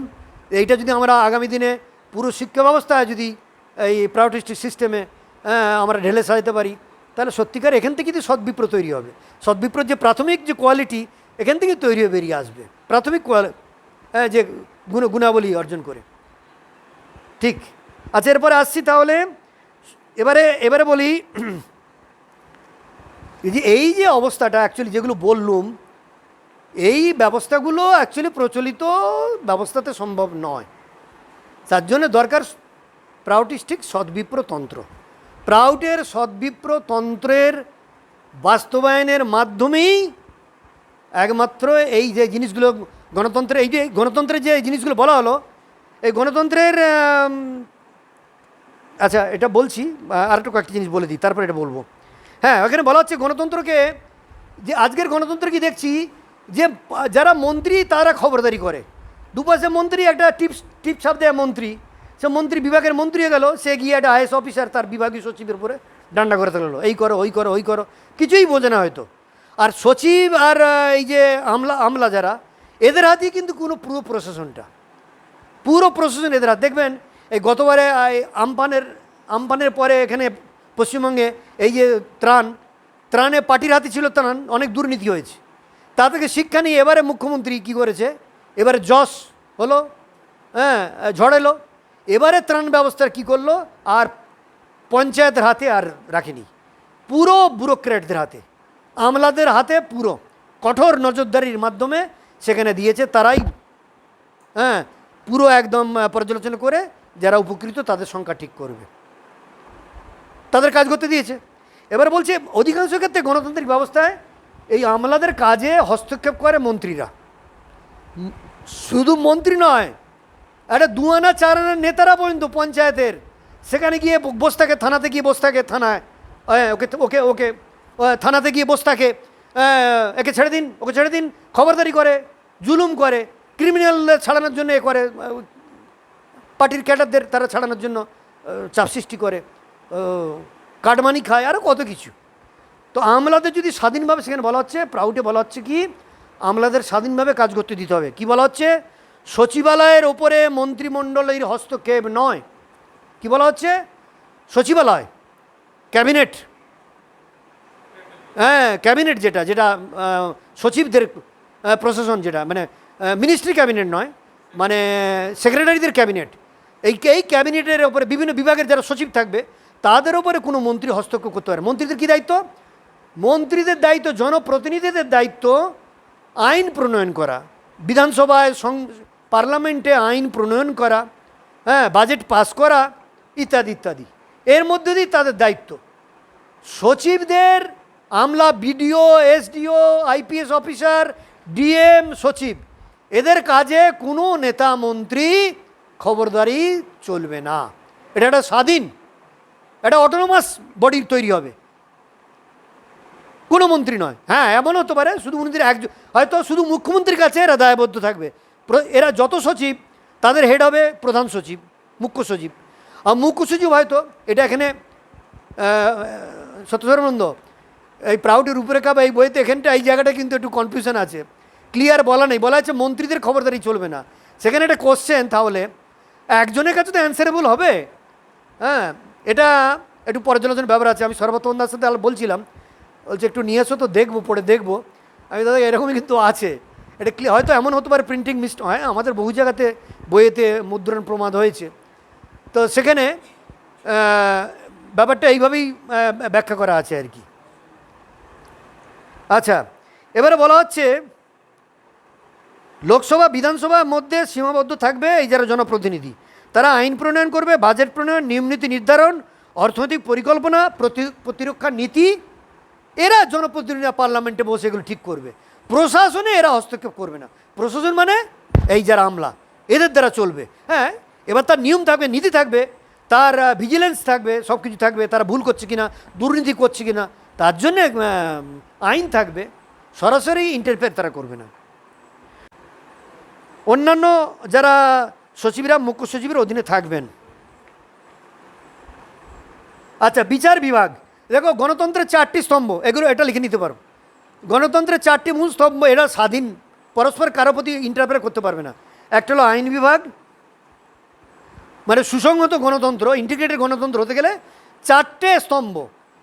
Speaker 1: এইটা যদি আমরা আগামী দিনে পুরো শিক্ষা ব্যবস্থায় যদি এই প্রায়োরিটিস্টিক সিস্টেমে আমরা ঢেলে সাজাতে পারি, তাহলে সত্যিকার এখান থেকে কিন্তু সদ্বিপ্র তৈরি হবে। সদ্বিপ্রর যে প্রাথমিক যে কোয়ালিটি এখান থেকে তৈরি হয়ে বেরিয়ে আসবে, প্রাথমিক যে গুণাবলী অর্জন করে। ঠিক আচ্ছা, এরপরে আসছি তাহলে। এবারে বলি এই যে অবস্থাটা অ্যাকচুয়ালি যেগুলো বললুম, এই ব্যবস্থাগুলো অ্যাকচুয়ালি প্রচলিত ব্যবস্থাতে সম্ভব নয়। তার জন্য দরকার প্রাউটিস্টিক সদ্বিপ্রতন্ত্র। প্রাউটের সদ্বিপ্রতন্ত্রের বাস্তবায়নের মাধ্যমেই একমাত্র এই যে জিনিসগুলো গণতন্ত্রের, এই যে গণতন্ত্রের যে জিনিসগুলো বলা হলো, এই গণতন্ত্রের আচ্ছা এটা বলছি, আর একটু কয়েকটি জিনিস বলে দিই, তারপরে এটা বলবো। হ্যাঁ, এখানে বলা হচ্ছে গণতন্ত্রকে, যে আজকের গণতন্ত্র কি দেখছি, যে যারা মন্ত্রী তারা খবরদারি করে। দুপাশে মন্ত্রী, একটা টিপ ছাপ দেয় মন্ত্রী, সে মন্ত্রী বিভাগের মন্ত্রী হয়ে গেল, সে গিয়ে একটা আইএস অফিসার তার বিভাগীয় সচিবের উপরে ডান্ডা করে থাকলো, এই করো ওই করো, কিছুই বোঝে না হয়তো। আর সচিব আর এই যে আমলা যারা, এদের হাতেই কিন্তু পুরো প্রশাসন এদের হাত। দেখবেন এই গতবারে আমপানের পরে এখানে পশ্চিমবঙ্গে এই যে ত্রাণে পার্টির হাতে ছিল ত্রাণ, অনেক দুর্নীতি হয়েছে। তা থেকে শিক্ষা নিয়ে এবারে মুখ্যমন্ত্রী কি করেছে, এবারে যশ হলো, হ্যাঁ ঝড় এলো, এবারে ত্রাণ ব্যবস্থার কি করলো, আর পঞ্চায়েতের হাতে আর রাখেনি, পুরো ব্যুরোক্র্যাটদের হাতে, আমলাদের হাতে পুরো কঠোর নজরদারির মাধ্যমে সেখানে দিয়েছে। তারাই পুরো একদম পর্যালোচনা করে যারা উপকৃত তাদের সংখ্যা ঠিক করবে, তাদের কাজ করতে দিয়েছে। এবার বলছে অধিকাংশ ক্ষেত্রে গণতান্ত্রিক ব্যবস্থায় এই আমলাদের কাজে হস্তক্ষেপ করে মন্ত্রীরা। শুধু মন্ত্রী নয়, একটা 2 আনা 4 আনার নেতারা পর্যন্ত পঞ্চায়েতের সেখানে গিয়ে বসে থাকে, থানাতে গিয়ে বসে থাকে, থানায় ওকে থানাতে গিয়ে বসে থাকে, একে ছেড়ে দিন, ওকে ছেড়ে দিন, খবরদারি করে, জুলুম করে, ক্রিমিনাল ছাড়ানোর জন্য এ করে, পার্টির ক্যাডারদের তারা ছাড়ানোর জন্য চাপ সৃষ্টি করে, কাটমানি খায়, আরও কত কিছু। তো আমলাদের যদি স্বাধীনভাবে, সেখানে বলা হচ্ছে প্রাউটে বলা হচ্ছে কি, আমলাদের স্বাধীনভাবে কাজ করতে দিতে হবে। কি বলা হচ্ছে, সচিবালয়ের ওপরে মন্ত্রিমণ্ডলের হস্তক্ষেপ নয়। কি বলা হচ্ছে, সচিবালয়, ক্যাবিনেট, ক্যাবিনেট যেটা সচিবদের প্রশাসন, যেটা মানে মিনিস্ট্রি ক্যাবিনেট নয়, মানে সেক্রেটারিদের ক্যাবিনেট, এই ক্যাবিনেটের ওপরে বিভিন্ন বিভাগের যারা সচিব থাকবে তাদের ওপরে কোনো মন্ত্রী হস্তক্ষেপ করতে পারে। মন্ত্রীদের কী দায়িত্ব, মন্ত্রীদের দায়িত্ব, জনপ্রতিনিধিদের দায়িত্ব আইন প্রণয়ন করা, বিধানসভায় পার্লামেন্টে আইন প্রণয়ন করা, বাজেট পাস করা, ইত্যাদি ইত্যাদি, এর মধ্যে দিয়ে তাদের দায়িত্ব। সচিবদের, আমলা, BDO, SDO, IPS officer, DM, সচিব, এদের কাজে কোনো নেতা মন্ত্রী খবরদারি চলবে না। এটা একটা স্বাধীন, একটা অটোনোমাস বডি তৈরি হবে, কোনো মন্ত্রী নয়। হ্যাঁ, এমন হতে পারে শুধু মন্ত্রীর একজন, হয়তো শুধু মুখ্যমন্ত্রীর কাছে এরা দায়বদ্ধ থাকবে। এরা যত সচিব তাদের হেড হবে প্রধান সচিব, মুখ্য সচিব। আর মুখ্য সচিব হয়তো, এটা এখানে সত্যধর্মানন্দ এই প্রাউডের রূপরেখা বা এই বইতে এখানটা এই জায়গাটা কিন্তু একটু কনফিউশন আছে, ক্লিয়ার বলা নেই। বলা আছে মন্ত্রীদের খবরদারি চলবে না। সেখানে একটা কোশ্চেন, তাহলে একজনের কাছে তো অ্যান্সারেবল হবে। হ্যাঁ, এটা একটু পর্যালোচনার ব্যাপার আছে। আমি সর্বতন্দার সাথে বলছিলাম, বলছে একটু নিয়ে এসো তো দেখবো, পড়ে দেখবো। আমি দাদা এরকমই কিন্তু আছে, এটা হয়তো এমন হতে পারে প্রিন্টিং মিস্ট হয়, আমাদের বহু জায়গাতে বইয়েতে মুদ্রণ প্রমাদ হয়েছে। তো সেখানে ব্যাপারটা এইভাবেই ব্যাখ্যা করা আছে আর কি। আচ্ছা, এবারে বলা হচ্ছে লোকসভা বিধানসভার মধ্যে সীমাবদ্ধ থাকবে এই যারা জনপ্রতিনিধি, তারা আইন প্রণয়ন করবে, বাজেট প্রণয়ন, নিয়ম নীতি নির্ধারণ, অর্থনৈতিক পরিকল্পনা, প্রতিরক্ষা নীতি। এরা জনপ্রতিনিধিরা পার্লামেন্টে বসে এগুলো ঠিক করবে। প্রশাসনে এরা হস্তক্ষেপ করবে না। প্রশাসন মানে এই যারা আমলা, এদের দ্বারা চলবে। হ্যাঁ, এবার তার নিয়ম থাকবে, নীতি থাকবে, তার ভিজিলেন্স থাকবে, সব কিছু থাকবে, তারা ভুল করছে কিনা, দুর্নীতি করছে কিনা, তার জন্যে আইন থাকবে। সরাসরি ইন্টারফেয়ার তারা করবে না। অন্যান্য যারা সচিবরা মুখ্য সচিবের অধীনে থাকবেন। আচ্ছা, বিচার বিভাগ। দেখো, গণতন্ত্রের 4টি স্তম্ভ, এগুলো এটা লিখে নিতে পারো। গণতন্ত্রের 4টি মূল স্তম্ভ, এরা স্বাধীন, পরস্পর কারো প্রতি ইন্টারফেয়ার করতে পারবে না। একটা হলো আইন বিভাগ, মানে সুসংহত গণতন্ত্র, ইন্টিগ্রেটেড গণতন্ত্র হতে গেলে 4টে স্তম্ভ।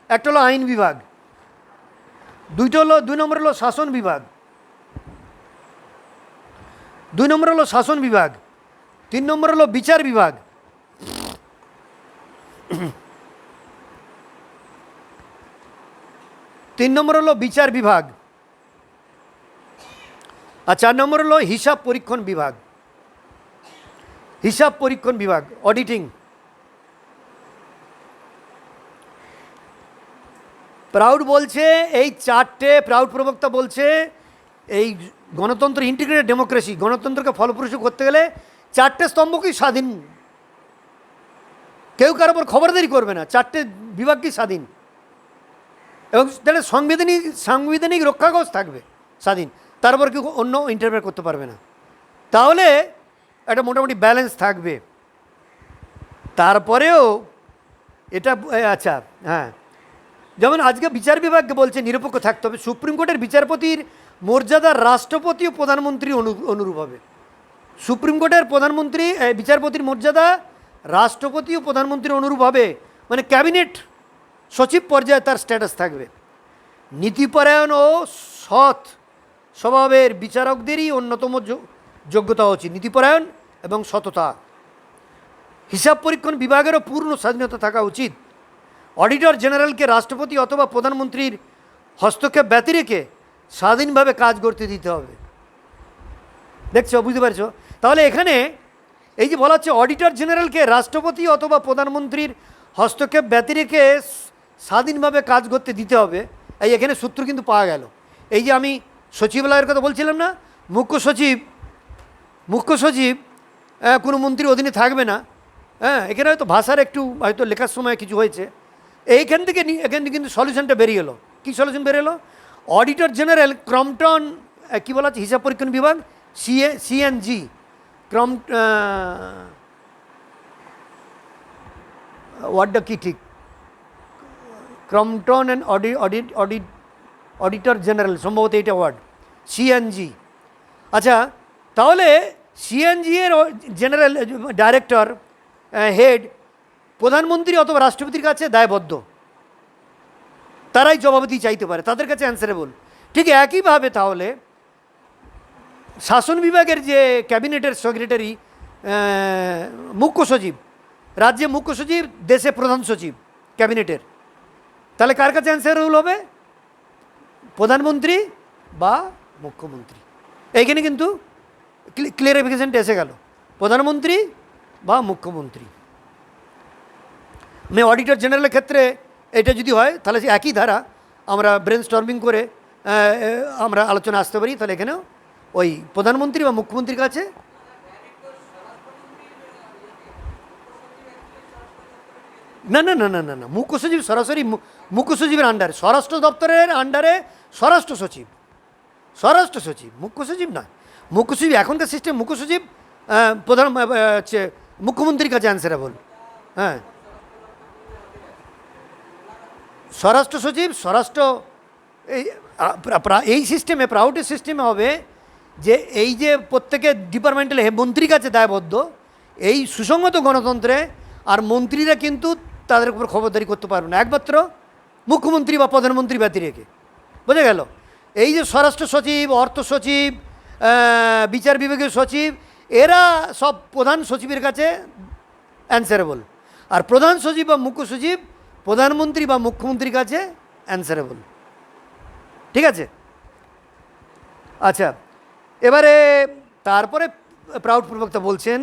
Speaker 1: একটা হলো আইন বিভাগ, 2 নম্বর হলো শাসন বিভাগ, 2 নম্বর হলো শাসন বিভাগ, 3 নম্বর হলো বিচার বিভাগ, 3 নম্বর হলো বিচার বিভাগ, আর 4 নম্বর হলো হিসাব পরীক্ষণ বিভাগ। হিসাব পরীক্ষণ বিভাগ, অডিটিং। প্রাউড বলছে এই 4টে, প্রাউড প্রবক্তা বলছে এই গণতন্ত্র, ইন্টিগ্রেটেড ডেমোক্রেসি, গণতন্ত্রকে ফলপ্রসূ করতে গেলে 4টে স্তম্ভকেই স্বাধীন, কেউ কারোর ওপর খবরদারি করবে না, 4টে বিভাগকেই স্বাধীন। এবং তাহলে সাংবিধানিক রক্ষা কবচ থাকবে স্বাধীন, তার উপর কেউ অন্য ইন্টারফেয়ার করতে পারবে না। তাহলে একটা মোটামুটি ব্যালেন্স থাকবে। তারপরেও এটা আচ্ছা, হ্যাঁ, যেমন আজকে বিচার বিভাগকে বলছে নিরপেক্ষ থাকতে হবে। সুপ্রিম কোর্টের বিচারপতির মর্যাদা রাষ্ট্রপতি ও প্রধানমন্ত্রী অনুরূপ হবে। সুপ্রিম কোর্টের বিচারপতির মর্যাদা রাষ্ট্রপতি ও প্রধানমন্ত্রীর অনুরূপ হবে, মানে ক্যাবিনেট সচিব পর্যায়ে তার স্ট্যাটাস থাকবে। নীতিপরায়ণ ও সৎ স্বভাবের বিচারকদেরই অন্যতম যোগ্যতা উচিত, নীতিপরায়ণ এবং সততা। হিসাব পরীক্ষণ বিভাগেরও পূর্ণ স্বাধীনতা থাকা উচিত। অডিটর জেনারেলকে রাষ্ট্রপতি অথবা প্রধানমন্ত্রীর হস্তক্ষেপ ব্যতি রেখে স্বাধীনভাবে কাজ করতে দিতে হবে। দেখছো, বুঝতে পারছো? তাহলে এখানে এই যে বলা হচ্ছে অডিটর জেনারেলকে রাষ্ট্রপতি অথবা প্রধানমন্ত্রীর হস্তক্ষেপ ব্যতি রেখে স্বাধীনভাবে কাজ করতে দিতে হবে, এই এখানে সূত্র কিন্তু পাওয়া গেল। এই যে আমি সচিবালয়ের কথা বলছিলাম না, মুখ্য সচিব কোনো মন্ত্রীর অধীনে থাকবে না। হ্যাঁ, এখানে হয়তো ভাষার একটু হয়তো লেখার সময় কিছু হয়েছে। এখান থেকে কিন্তু সলিউশনটা বেরিয়ে এলো। কী সলিউশন বেরিয়ে এলো? অডিটর জেনারেল ক্রম্পটন, কী বলা হচ্ছে, হিসাব পরীক্ষণ বিভাগ, সিএনজি, ওয়ার্ডটা কি ঠিক, ক্রম্পটন অ্যান্ড অডিটর জেনারেল, সম্ভবত এইটা ওয়ার্ড, সিএনজি। আচ্ছা, তাহলে সিএনজি এর জেনারেল ডাইরেক্টর, হেড, প্রধানমন্ত্রী অথবা রাষ্ট্রপতির কাছে দায়বদ্ধ, তারাই জবাবদিহি চাইতে পারে, তাদের কাছে অ্যান্সারেবল। ঠিক একইভাবে তাহলে শাসন বিভাগের যে ক্যাবিনেটের সেক্রেটারি, মুখ্য সচিব, রাজ্যে মুখ্য সচিব, দেশে প্রধান সচিব ক্যাবিনেটের, তাহলে কার কাছে অ্যান্সারেবল হবে? প্রধানমন্ত্রী বা মুখ্যমন্ত্রী। এইখানে কিন্তু ক্লিয়ারিফিকেশনটা এসে গেল, প্রধানমন্ত্রী বা মুখ্যমন্ত্রী। মানে অডিটর জেনারেলের ক্ষেত্রে এটা যদি হয় তাহলে একই ধারা আমরা ব্রেন স্টর্মিং করে আমরা আলোচনা আসতে পারি, তাহলে এখানেও ওই প্রধানমন্ত্রী বা মুখ্যমন্ত্রীর কাছে। না না না না না না, মুখ্য সচিব সরাসরি মুখ্য সচিবের আন্ডারে, স্বরাষ্ট্র দপ্তরের আন্ডারে স্বরাষ্ট্র সচিব, স্বরাষ্ট্র সচিব, মুখ্য সচিব না। মুখ্য সচিব এখনকার সিস্টেম, মুখ্য সচিব প্রধান হচ্ছে মুখ্যমন্ত্রীর কাছে অ্যান্সারেবল। হ্যাঁ, স্বরাষ্ট্র সচিব স্বরাষ্ট্র এই এই সিস্টেমে, প্রাউডের সিস্টেমে হবে যে এই যে প্রত্যেকের ডিপার্টমেন্টাল মন্ত্রীর কাছে দায়বদ্ধ এই সুসংগত গণতন্ত্রে, আর মন্ত্রীরা কিন্তু তাদের উপর খবরদারি করতে পারবে না, একমাত্র মুখ্যমন্ত্রী বা প্রধানমন্ত্রী ব্যতী রেখে। বোঝা গেল? এই যে স্বরাষ্ট্র সচিব, অর্থ সচিব, বিচার বিভাগীয় সচিব, এরা সব প্রধান সচিবের কাছে অ্যান্সারেবল, আর প্রধান সচিব বা মুখ্য সচিব প্রধানমন্ত্রী বা মুখ্যমন্ত্রীর কাছে অ্যান্সারেবল। ঠিক আছে? আচ্ছা, এবারে তারপরে প্রাউড প্রবক্তা বলছেন,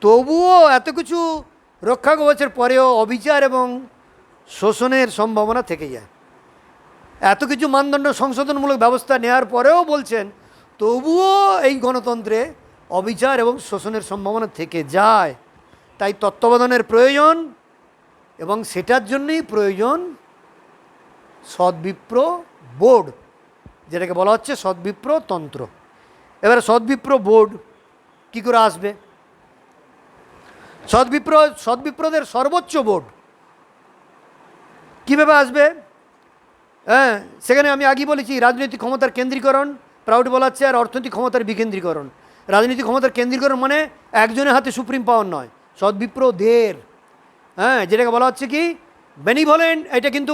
Speaker 1: তবুও এত কিছু রক্ষা কবচের পরেও অবিচার এবং শোষণের সম্ভাবনা থেকে যায়। এত কিছু মানদণ্ড সংশোধনমূলক ব্যবস্থা নেওয়ার পরেও বলছেন তবুও এই গণতন্ত্রে অবিচার এবং শোষণের সম্ভাবনা থেকে যায়। তাই তত্ত্বাবধানের প্রয়োজন, এবং সেটার জন্যই প্রয়োজন সদ্বিপ্র বোর্ড, যেটাকে বলা হচ্ছে সদ্বিপ্র তন্ত্র। এবারে সদ্বিপ্র বোর্ড কী করে আসবে? সদ্বিপ্রদের সর্বোচ্চ বোর্ড কীভাবে আসবে? হ্যাঁ, সেখানে আমি আগেই বলেছি রাজনৈতিক ক্ষমতার কেন্দ্রীকরণ প্রাউড বলাচ্ছে, আর অর্থনৈতিক ক্ষমতার বিকেন্দ্রীকরণ। রাজনৈতিক ক্ষমতার কেন্দ্রীকরণ মানে একজনের হাতে সুপ্রিম পাওয়ার নয়, সদ্বিপ্রদের। হ্যাঁ, যেটাকে বলা হচ্ছে কি বেনিভলেন্ট, এটা কিন্তু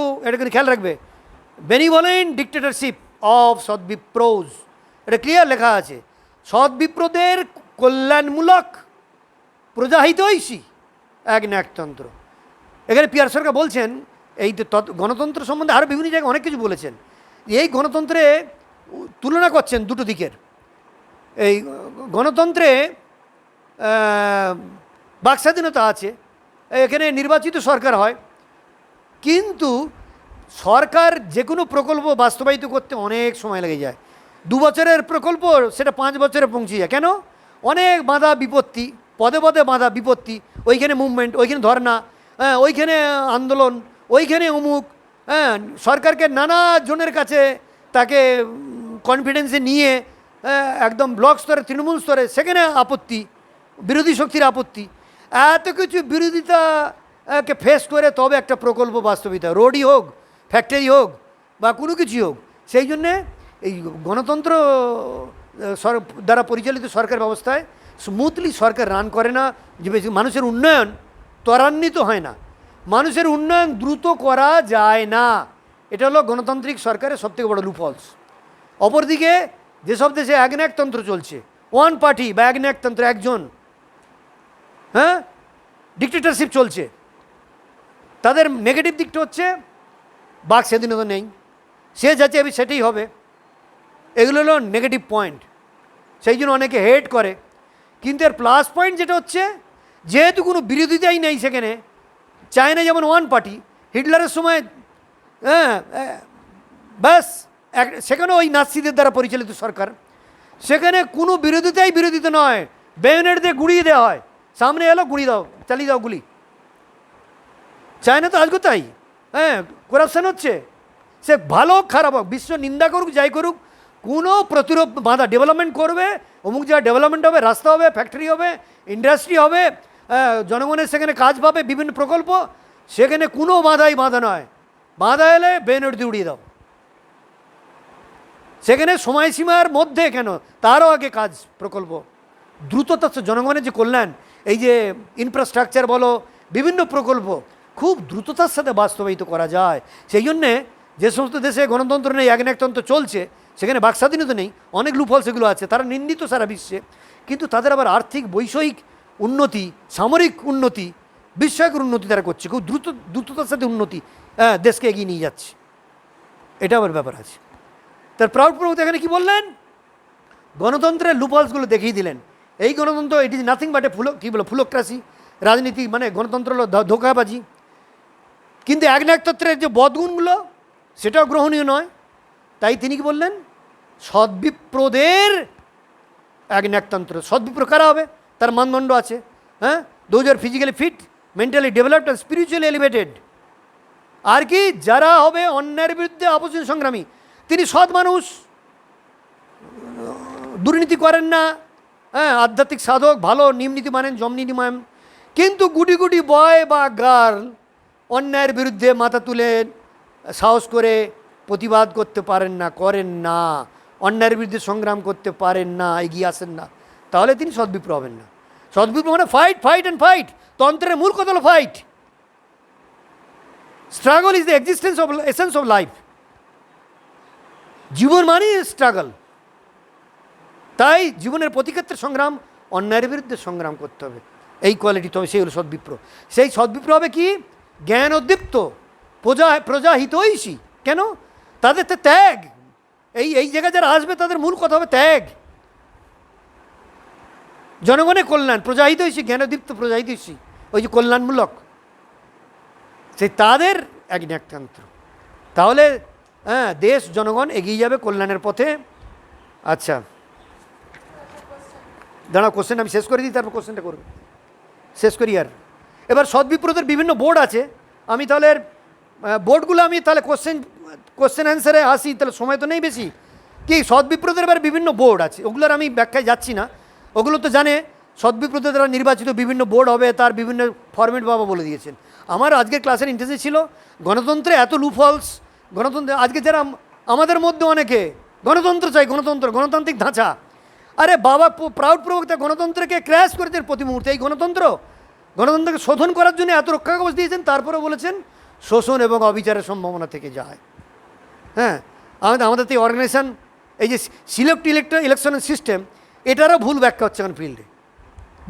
Speaker 1: খেয়াল রাখবে, বেনিভলেন্ট ডিক্টেটরশিপ অফ সদ্বিপ্রোজ, এটা ক্লিয়ার লেখা আছে। সদ্বিপ্রদের কল্যাণমূলক প্রজাহিতৈষী এক ন্যায়তন্ত্র। এখানে পিয়ার সরকার বলছেন এই গণতন্ত্র সম্বন্ধে আরও বিভিন্ন জায়গায় অনেক কিছু বলেছেন। এই গণতন্ত্রে তুলনা করছেন দুটো দিকের। এই গণতন্ত্রে বাকস্বাধীনতা আছে, এখানে নির্বাচিত সরকার হয়, কিন্তু সরকার যে কোনো প্রকল্প বাস্তবায়িত করতে অনেক সময় লেগে যায়। 2 বছরের প্রকল্প সেটা 5 বছরে পৌঁছে যায়। কেন? অনেক বাধা বিপত্তি, পদে পদে বাধা বিপত্তি, ওইখানে মুভমেন্ট, ওইখানে ধর্না, হ্যাঁ, ওইখানে আন্দোলন, ওইখানে অমুক, হ্যাঁ, সরকারকে নানা জনের কাছে তাকে কনফিডেন্সে নিয়ে একদম ব্লক স্তরে, তৃণমূল স্তরে সেখানে আপত্তি, বিরোধী শক্তির আপত্তি, এত কিছু বিরোধিতাকে ফেস করে তবে একটা প্রকল্প বাস্তবিত, রোডই হোক, ফ্যাক্টরি হোক, বা কোনো কিছুই হোক। সেই জন্যে এই গণতন্ত্র দ্বারা পরিচালিত সরকার ব্যবস্থায় স্মুথলি সরকার রান করে না, যে মানুষের উন্নয়ন ত্বরান্বিত হয় না, মানুষের উন্নয়ন দ্রুত করা যায় না। এটা হলো গণতান্ত্রিক সরকারের সবথেকে বড় লুপহোলস। অপরদিকে যেসব দেশে একনায়কতন্ত্র চলছে, ওয়ান পার্টি বা একনায়কতন্ত্র, একজন, হ্যাঁ, ডিক্টেটরশিপ চলছে, তাদের নেগেটিভ দিকটা হচ্ছে বাক স্বাধীনতা নেই, সে যাচ্ছে আমি সেটাই হবে, এগুলো হলো নেগেটিভ পয়েন্ট, সেই জন্য অনেকে হেট করে। কিন্তু এর প্লাস পয়েন্ট যেটা হচ্ছে, যেহেতু কোনো বিরোধিতাই নেই সেখানে, চায়না যেমন ওয়ান পার্টি, হিটলারের সময়, হ্যাঁ, ব্যাস সেখানে ওই নাৎসিদের দ্বারা পরিচালিত সরকার, সেখানে কোনো বিরোধিতা নয়, বেয়োনেট দিয়ে গুড়িয়ে দেওয়া হয়, সামনে এলো গুড়িয়ে দাও, চালিয়ে দাও গুলি। চায়না তো আজকে তাই, হ্যাঁ, করাপশান হচ্ছে, সে ভালো হোক খারাপ হোক, বিশ্ব নিন্দা করুক যাই করুক, কোনো প্রতিরোধ বাধা, ডেভেলপমেন্ট করবে, অমুক জায়গায় ডেভেলপমেন্ট হবে, রাস্তা হবে, ফ্যাক্টরি হবে, ইন্ডাস্ট্রি হবে, জনগণের সেখানে কাজ পাবে, বিভিন্ন প্রকল্প, সেখানে কোনো বাধা নয়, বাধা এলে বেয়োনেট দিয়ে উড়িয়ে দাও। সেখানে সময়সীমার মধ্যে কেন, তারও আগে কাজ, প্রকল্প দ্রুততা, জনগণের যে কল্যাণ, এই যে ইনফ্রাস্ট্রাকচার বলো, বিভিন্ন প্রকল্প খুব দ্রুততার সাথে বাস্তবায়িত করা যায়। সেই জন্যে যে সমস্ত দেশে গণতন্ত্র নেই, একনায়কতন্ত্র চলছে, সেখানে বাকস্বাধীনতা নেই, অনেক লুপহোল সেগুলো আছে, তারা নিন্দিত সারা বিশ্বে, কিন্তু তাদের আবার আর্থিক বৈষয়িক উন্নতি, সামরিক উন্নতি, বিস্ময়কর উন্নতি তারা করছে, খুব দ্রুততার সাথে উন্নতি, দেশকে এগিয়ে নিয়ে যাচ্ছে, এটা আবার ব্যাপার আছে। তার প্রাউড প্রভুত এখানে কি বললেন? গণতন্ত্রের লুপহোলসগুলো দেখিয়ে দিলেন। এই গণতন্ত্র, ইট ইজ নাথিং বাট এ ফুলোক্রাসি, রাজনীতি মানে গণতন্ত্র হলো ধোঁকাবাজি। কিন্তু একনায়কতন্ত্রের যে বদগুণগুলো, সেটাও গ্রহণীয় নয়। তাই তিনি কি বললেন? সদ্বিপ্রদের এক ন্যাকতন্ত্র। সদ্বিপ্র কারা হবে? তার মানদণ্ড আছে, হ্যাঁ, those are physically fit, mentally developed আর স্পিরিচুয়ালি এলিভেটেড। আর কি, যারা হবে অন্যায়ের বিরুদ্ধে অপোজিশন সংগ্রামী, তিনি সৎ মানুষ, দুর্নীতি করেন না, হ্যাঁ, আধ্যাত্মিক সাধক, ভালো নিয়মনীতি মানেন, জমনীতি মানেন, কিন্তু গুটি গুটি বয় বা গার্ল অন্যায়ের বিরুদ্ধে মাথা তুলে সাহস করে প্রতিবাদ করতে পারেন না, করেন না, অন্যায়ের বিরুদ্ধে সংগ্রাম করতে পারেন না, এগিয়ে আসেন না, তাহলে তিনি সদ্বিপ্র হবেন না। সদ্বিপ্র মানে ফাইট, ফাইট অ্যান্ড ফাইট। তন্ত্রের মূল কথা হলো fight. Struggle is the existence of essence of life. জীবন মানে স্ট্রাগল। তাই জীবনের প্রতিক্ষেত্রে সংগ্রাম, অন্যায়ের বিরুদ্ধে সংগ্রাম করতে হবে। এই কোয়ালিটি, তবে সেই হলো সদ্বিপ্র। সেই সদ্বিপ্র হবে কি? জ্ঞান উদ্দীপ্ত, প্রজাহিতৈষী। কেন? তাদের তো ত্যাগ। এই জায়গায় যারা আসবে তাদের মূল কথা হবে ত্যাগ, জনগণের কল্যাণ, প্রজাহিতৈষী, জ্ঞানোদ্দীপ্ত প্রজাহিতৈষী, ওই যে কল্যাণমূলক, সেই তাদের এক ন্যাকতন্ত্র। তাহলে হ্যাঁ, দেশ জনগণ এগিয়ে যাবে কল্যাণের পথে। আচ্ছা দাঁড়াও, কোশ্চেন আমি শেষ করে দিই, তারপর কোশ্চেনটা করবে, শেষ করি। আর এবার সদ্বিপ্রদের বিভিন্ন বোর্ড আছে, আমি তাহলে বোর্ডগুলো আমি তাহলে কোশ্চেন অ্যান্সারে আসি, তাহলে সময় তো নেই বেশি। কি, সদ্বিপ্রদের এবার বিভিন্ন বোর্ড আছে, ওগুলোর আমি ব্যাখ্যায় যাচ্ছি না, ওগুলো তো জানে। সদ্বিপ্রদের দ্বারা নির্বাচিত বিভিন্ন বোর্ড হবে, তার বিভিন্ন ফরম্যাট বাবা বলে দিয়েছেন। আমার আজকের ক্লাসের ইন্টারেস্ট ছিল গণতন্ত্রে এত লুফলস, গণতন্ত্রে আজকে যারা আমাদের মধ্যে অনেকে গণতন্ত্র চাই, গণতন্ত্র, গণতান্ত্রিক ধাঁচা। আরে বাবা, প্রাউড প্রবক্তা গণতন্ত্রকে ক্র্যাশ করেছেন প্রতি মুহূর্তে। এই গণতন্ত্রকে শোধন করার জন্য এত রক্ষা কবচ দিয়েছেন, তারপরে বলেছেন শোষণ এবং অবিচারের সম্ভাবনা থেকে যায়। হ্যাঁ, আমাদের তো এই অর্গানাইজেশন, এই যে সিলেক্ট ইলেকশনের সিস্টেম, এটারও ভুল ব্যাখ্যা হচ্ছে এখন ফিল্ডে,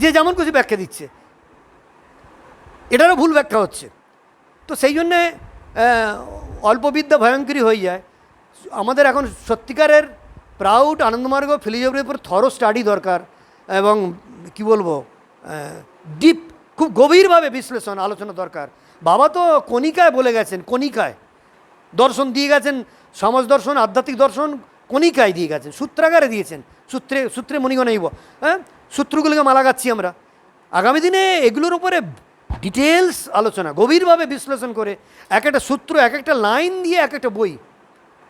Speaker 1: যে যেমন কিছু ব্যাখ্যা দিচ্ছে, এটারও ভুল ব্যাখ্যা হচ্ছে। তো সেই জন্যে অল্পবিদ্যা ভয়ঙ্করী হয়ে যায়। আমাদের এখন সত্যিকারের প্রাউড, আনন্দমার্গ, ফিলোসফির উপর থরো স্টাডি দরকার, এবং কি বলবো, ডিপ, খুব গভীরভাবে বিশ্লেষণ, আলোচনা দরকার। বাবা তো কণিকায় বলে গেছেন, কণিকায় দর্শন দিয়ে গেছেন, সমাজ দর্শন, আধ্যাত্মিক দর্শন কণিকায় দিয়ে গেছেন, সূত্রাগারে দিয়েছেন, সূত্রে মণিগণাইব। হ্যাঁ, সূত্রগুলোকে মালা গাচ্ছি আমরা। আগামী দিনে এগুলোর উপরে ডিটেলস আলোচনা, গভীরভাবে বিশ্লেষণ করে এক একটা সূত্র, এক একটা লাইন দিয়ে এক একটা বই,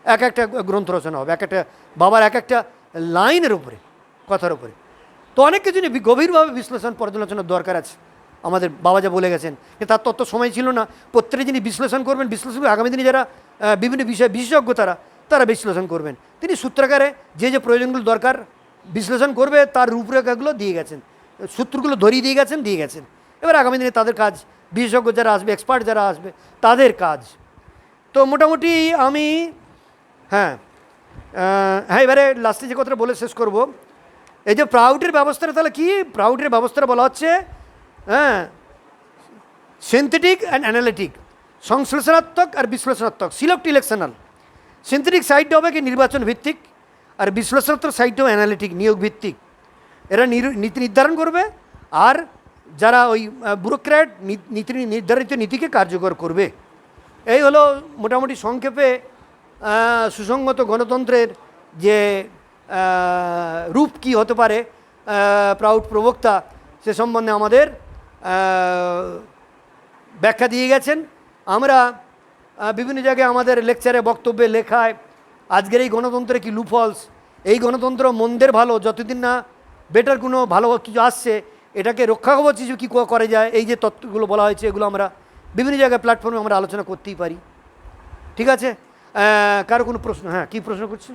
Speaker 1: এক একটা গ্রন্থ রচনা হবে, এক একটা বাবার এক একটা লাইনের উপরে, কথার উপরে। তো অনেক কিছু নিয়ে গভীরভাবে বিশ্লেষণ, পর্যালোচনার দরকার আছে। আমাদের বাবা যা বলে গেছেন, তার তত সময় ছিল না। প্রত্যেকে যিনি বিশ্লেষণ করবেন, বিশ্লেষণ আগামী দিনে যারা বিভিন্ন বিষয়ে বিশেষজ্ঞ, তারা বিশ্লেষণ করবেন। তিনি সূত্রাকারে যে প্রয়োজনগুলো দরকার বিশ্লেষণ করবে, তার রূপরেখাগুলো দিয়ে গেছেন, সূত্রগুলো ধরিয়ে দিয়ে গেছেন। এবার আগামী দিনে তাদের কাজ, বিশেষজ্ঞ যারা আসবে, এক্সপার্ট যারা আসবে, তাদের কাজ। তো মোটামুটি আমি হ্যাঁ, এবারে লাস্টে যে কথাটা বলে শেষ করব, এই যে প্রাউডের ব্যবস্থাটা, তাহলে কি প্রাউডের ব্যবস্থাটা বলা হচ্ছে, হ্যাঁ, সিনথেটিক অ্যান্ড অ্যানালিটিক, সংশ্লেষণাত্মক আর বিশ্লেষণাত্মক, সিলেক্ট ইলেকশনাল। সিনথেটিক সাইডটা হবে কি নির্বাচন ভিত্তিক, আর বিশ্লেষণাত্মক সাইডটা হবে অ্যানালিটিক, নিয়োগ ভিত্তিক। এরা নীতি নির্ধারণ করবে, আর যারা ওই ব্যুরোক্র্যাট নির্ধারিত নীতিকে কার্যকর করবে। এই হলো মোটামুটি সংক্ষেপে সুসংগত গণতন্ত্রের যে রূপ কি হতে পারে, প্রাউড প্রবক্তা সে সম্বন্ধে আমাদের ব্যাখ্যা দিয়ে গেছেন। আমরা বিভিন্ন জায়গায় আমাদের লেকচারে, বক্তব্যে, লেখায় আজকের এই গণতন্ত্রে কি লুফলস, এই গণতন্ত্র মন্দের ভালো, যতদিন না বেটার কোনো ভালো কিছু আসছে, এটাকে রক্ষা কবচ কিছু কী করা যায়, এই যে তত্ত্বগুলো বলা হয়েছে, এগুলো আমরা বিভিন্ন জায়গায় প্ল্যাটফর্মে আমরা আলোচনা করতেই পারি। ঠিক আছে, কারো কোনো প্রশ্ন? হ্যাঁ, কী প্রশ্ন করছেন?